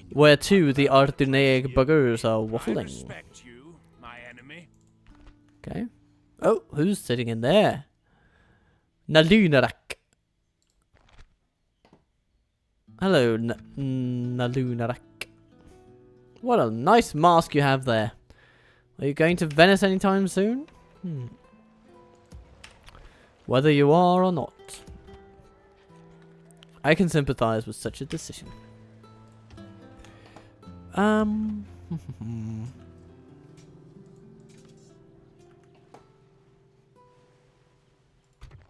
the Ardunaic buggers are waffling. I respect you, my enemy. Okay. Oh, who's sitting in there? Nalunarak. Hello, Nalunarak. What a nice mask you have there. Are you going to Venice anytime soon? Whether you are or not, I can sympathize with such a decision.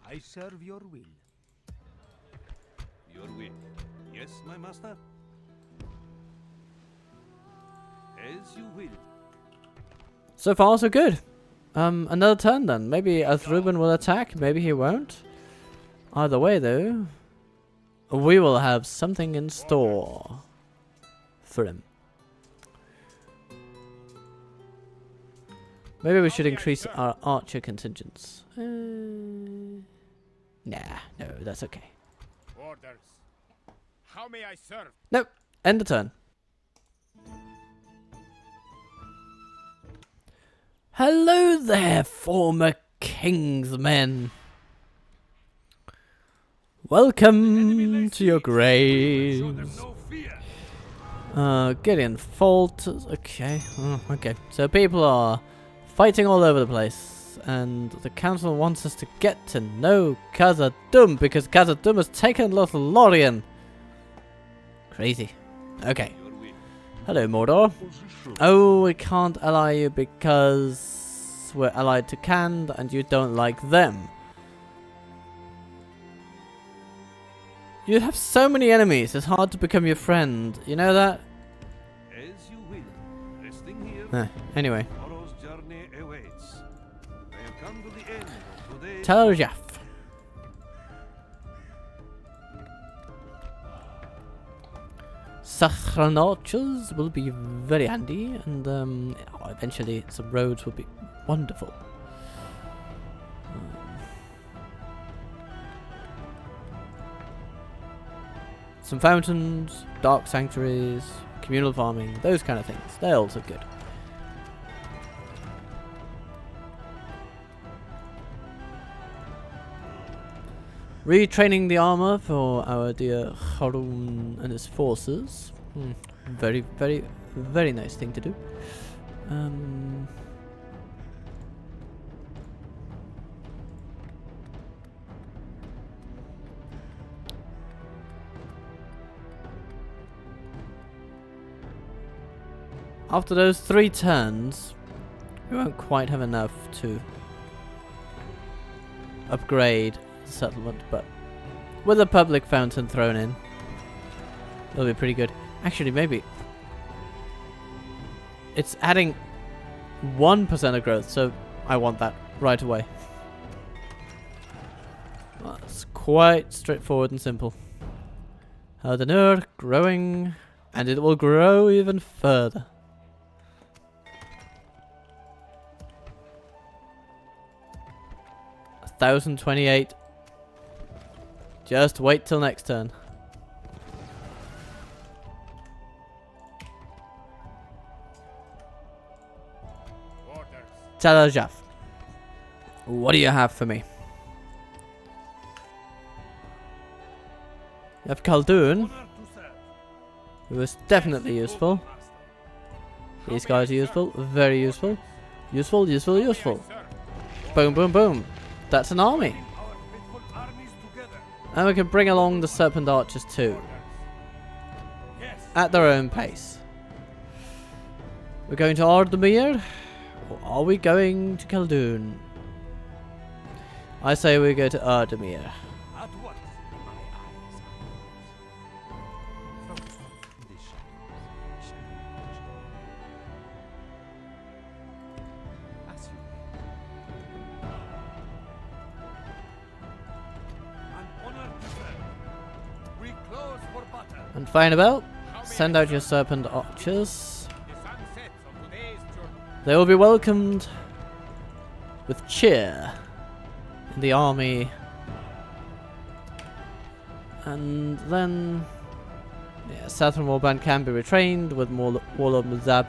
I serve your will. Your will. Yes, my master? As you will. So far, so good. Another turn then. Maybe Azruben will attack, maybe he won't. Either way, though, we will have something in store for him. Maybe we should increase our archer contingents. Nah, no, that's okay. Orders. How may I serve? Nope, end the turn. Hello there, former kingsmen. Welcome to your grave. No fear. Gideon Fault. Okay, okay. So people are fighting all over the place, and the council wants us to get to know Khazad-dûm because Khazad-dûm has taken Lothlorien. Crazy. Okay. Hello, Mordor. Oh, we can't ally you because we're allied to Khand and you don't like them. You have so many enemies, it's hard to become your friend. You know that? As you will. Resting here. Anyway. Tomorrow's journey awaits. I have come to the end of today's Tel Jaf. Saffron archers will be very handy, and eventually some roads will be wonderful. Some fountains, dark sanctuaries, communal farming, those kind of things. They're also good. Retraining the armor for our dear Harun and his forces. Very, very, very nice thing to do. After those 3 turns, we won't quite have enough to upgrade the settlement, but with a public fountain thrown in, it'll be pretty good. Actually, maybe it's adding 1% of growth, so I want that right away. Well, it's quite straightforward and simple. Harad growing, and it will grow even further. 1028. Just wait till next turn. Talajaf, what do you have for me? You have Khaldun, who is definitely useful. These guys are useful, very useful. Useful, useful, useful. Boom, boom, boom. That's an army. And we can bring along the Serpent Archers too. At their own pace. We're going to Ardmir, or are we going to Khaldun? I say we go to Ardmir. And Finabel, send out your Serpent Archers. They will be welcomed with cheer in the army. And then, yeah, Southern Warband can be retrained with more Warlord Musab.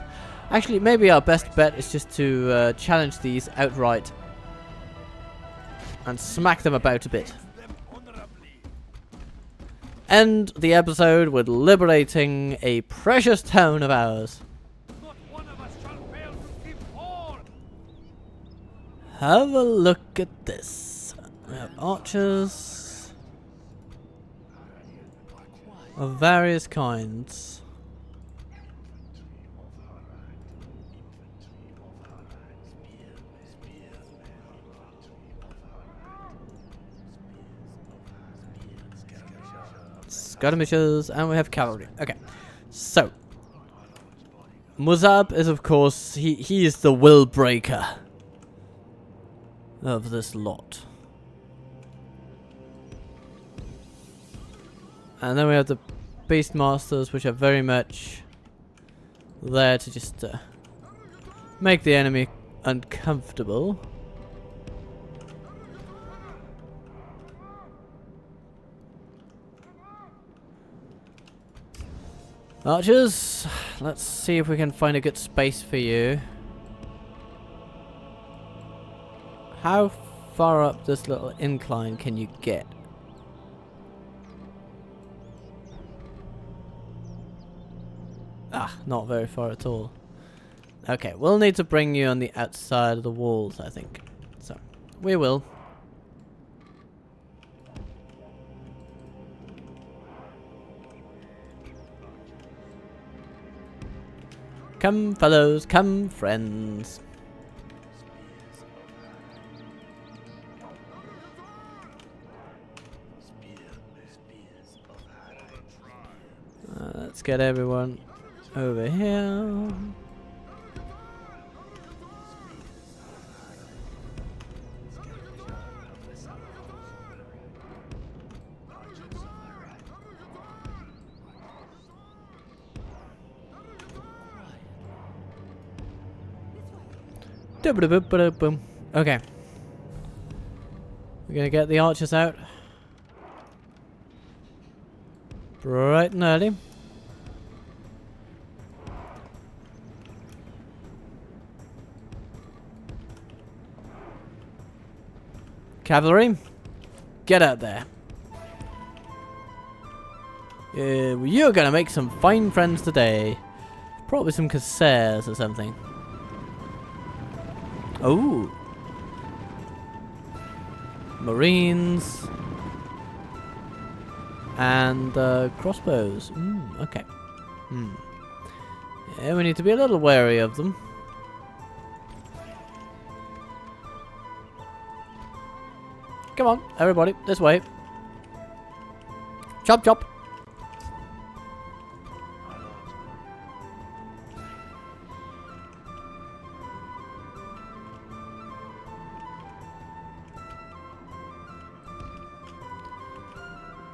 Actually, maybe our best bet is just to challenge these outright and smack them about a bit. End the episode with liberating a precious town of ours. Not one of us shall fail to keep all. Have a look at this. We have archers of various kinds. Skirmishers, and we have cavalry. Okay, so Musab is, of course, he is the will breaker of this lot. And then we have the Beastmasters, which are very much there to just make the enemy uncomfortable. Archers, let's see if we can find a good space for you. How far up this little incline can you get? Ah, not very far at all. Okay, we'll need to bring you on the outside of the walls, I think. So, we will. Come, fellows, come, friends. Let's get everyone over here. Okay. We're gonna get the archers out. Bright and early. Cavalry, get out there. You're gonna make some fine friends today. Probably some corsairs or something. Oh. Marines. And crossbows. Okay. Yeah, we need to be a little wary of them. Come on, everybody, this way. Chop, chop.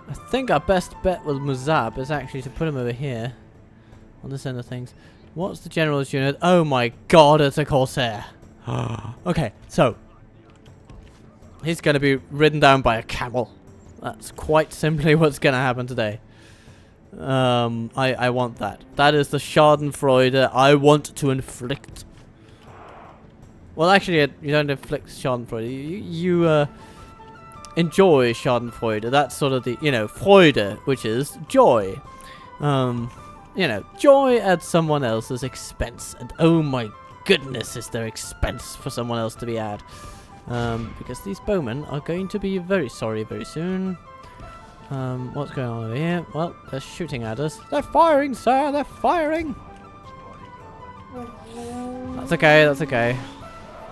I think our best bet with Musab is actually to put him over here. On this end of things. What's the general's unit? Oh my god, it's a corsair. Okay, so. He's going to be ridden down by a camel. That's quite simply what's going to happen today. I want that. That is the Schadenfreude I want to inflict. Well, actually, you don't inflict Schadenfreude. You enjoy Schadenfreude. That's sort of the, Freude, which is joy. Joy at someone else's expense. And oh my goodness, is there expense for someone else to be at. Because these bowmen are going to be very sorry very soon. What's going on over here? Well, they're shooting at us. They're firing, sir! They're firing! That's okay, that's okay.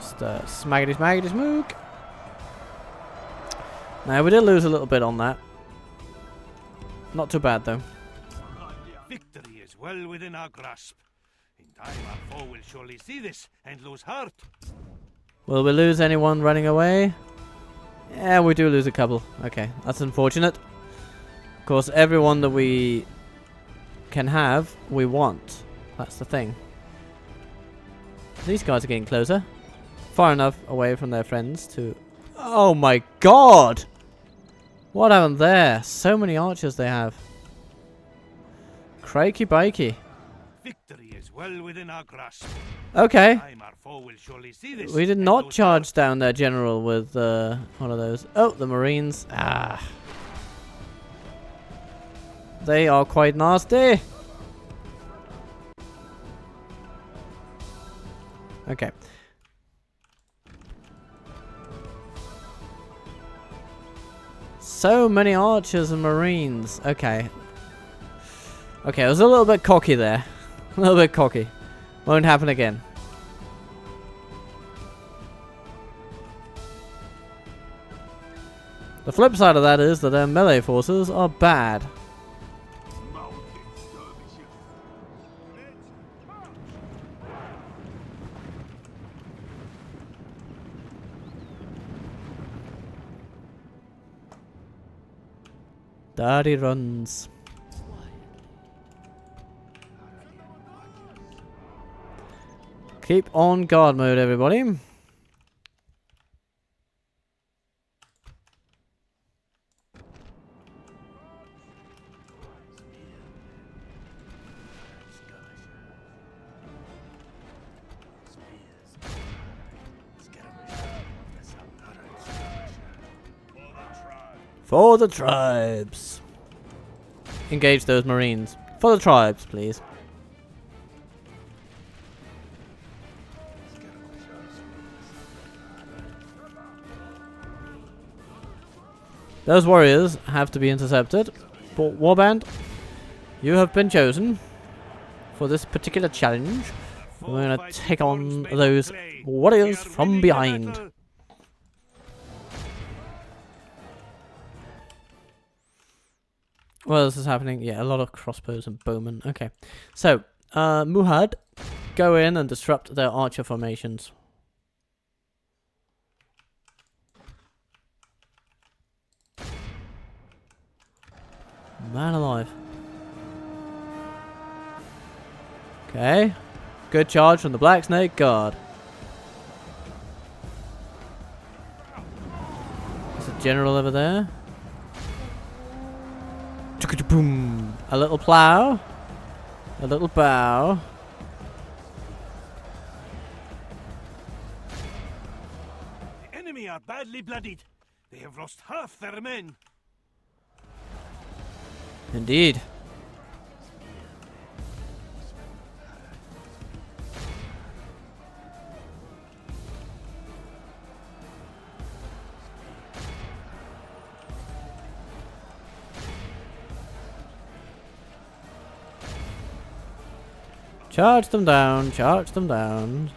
Just smaggity smaggity smook. Now, we did lose a little bit on that. Not too bad, though. Victory is well within our grasp. In time, our foe will surely see this and lose heart. Will we lose anyone running away? Yeah, we do lose a couple. Okay, that's unfortunate. Of course, everyone that we can have, we want. That's the thing. These guys are getting closer. Far enough away from their friends to... Oh my god! What happened there? So many archers they have. Crikey bikey. Victory is well within our grasp. Okay. Time, our foe will surely see this We did and not lose charge heart. down their general with one of those. Oh, the Marines. Ah. They are quite nasty. Okay. So many archers and Marines. Okay. Okay, I was a little bit cocky there. A little bit cocky. Won't happen again. The flip side of that is that their melee forces are bad. Daddy runs. Keep on guard mode, everybody. For the tribes. Engage those marines. For the tribes, please. Those warriors have to be intercepted. But Warband, you have been chosen for this particular challenge. We're going to take on those warriors from behind. Well, this is happening. Yeah, a lot of crossbows and bowmen. Okay. So, Muhad, go in and disrupt their archer formations. Man alive. Okay. Good charge from the Black Snake Guard. There's a general over there. Boom. A little plow. A little bow. The enemy are badly bloodied. They have lost half their men. Indeed. Charge them down, charge them down.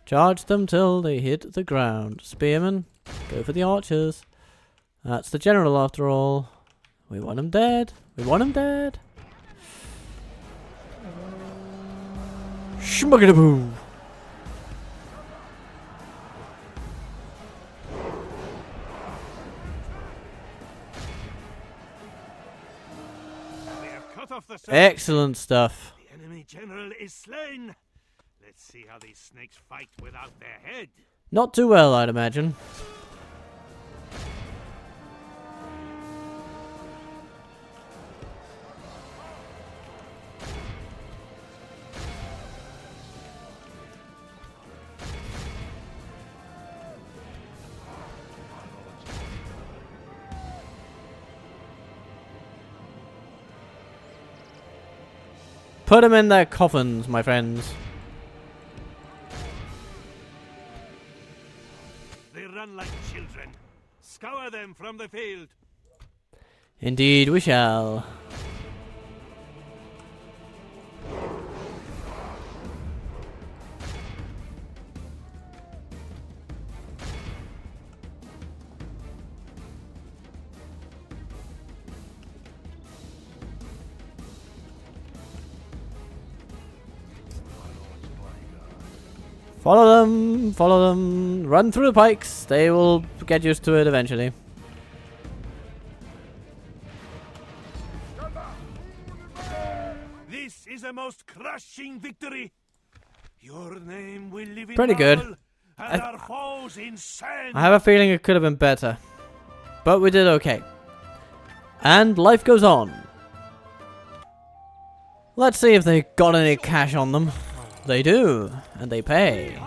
Charge them till they hit the ground. Spearmen, go for the archers. That's the general after all. We want him dead. We want him dead. Shmuggity-boo. They have cut off the Excellent stuff. The enemy general is slain. Let's see how these snakes fight without their head. Not too well, I'd imagine. Put them in their coffins, my friends. They run like children. Scour them from the field. Indeed, we shall. Follow them, run through the pikes. They will get used to it eventually. This is a most crushing victory. Your name will live in Pretty good. marble, and our foes in sand. I have a feeling it could have been better. But we did okay. And life goes on. Let's see if they got any cash on them. They do, and they pay.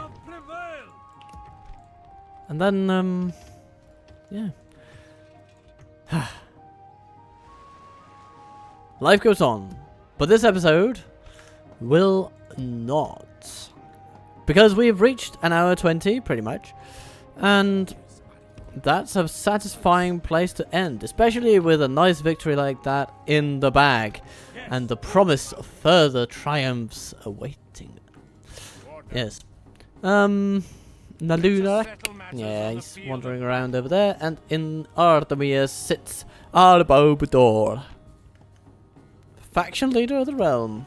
And then, yeah. Life goes on. But this episode will not. Because we've reached an hour 20, pretty much. And that's a satisfying place to end. Especially with a nice victory like that in the bag. And the promise of further triumphs awaiting. Yes. Nalula. Yeah, he's wandering around over there. And in Artemia sits Arbobador. Faction leader of the realm.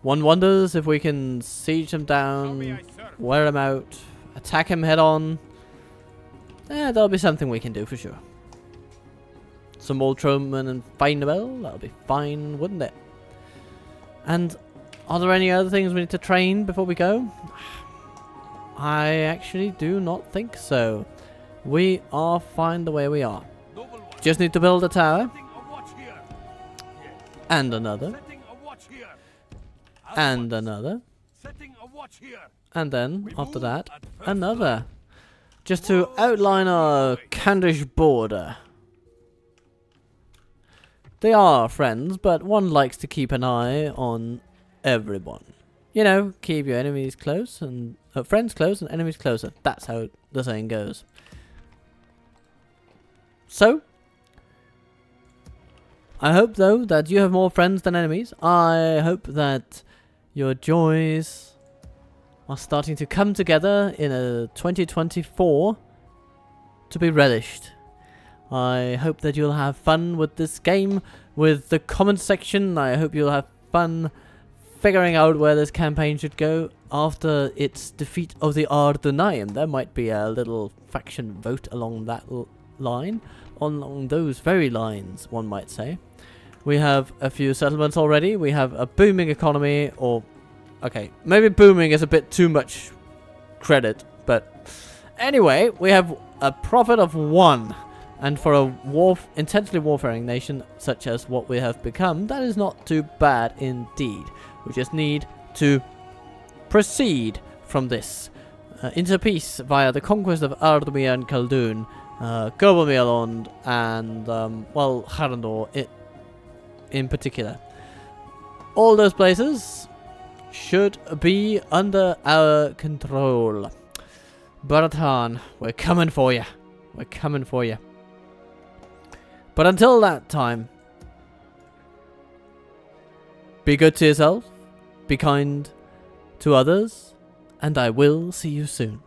One wonders if we can siege him down, wear him out, attack him head on. That'll be something we can do for sure. Some more Troman and Findabell, that'll be fine, wouldn't it? And are there any other things we need to train before we go? I actually do not think so. We are fine the way we are. Just need to build a tower. And another. And another. watch here. And then, We after move that, at first another. Just to outline our Candish border. They are friends, but one likes to keep an eye on everyone. You know, keep your enemies close and friends close and enemies closer. That's how the saying goes. So, I hope though that you have more friends than enemies. I hope that your joys are starting to come together in a 2024 to be relished. I hope that you'll have fun with this game, with the comment section. I hope you'll have fun figuring out where this campaign should go after its defeat of the Ardenaim. There might be a little faction vote along that line, along those very lines, one might say. We have a few settlements already. We have a booming economy, or okay, maybe booming is a bit too much credit, but anyway, we have a profit of 1. And for a intensely warfaring nation such as what we have become, that is not too bad indeed. We just need to proceed from this into peace via the conquest of Ardmir and Khaldun, Gobermirland, and, well, Harandor in particular. All those places should be under our control. Baratan, we're coming for you. We're coming for you. But until that time, be good to yourself, be kind to others, and I will see you soon.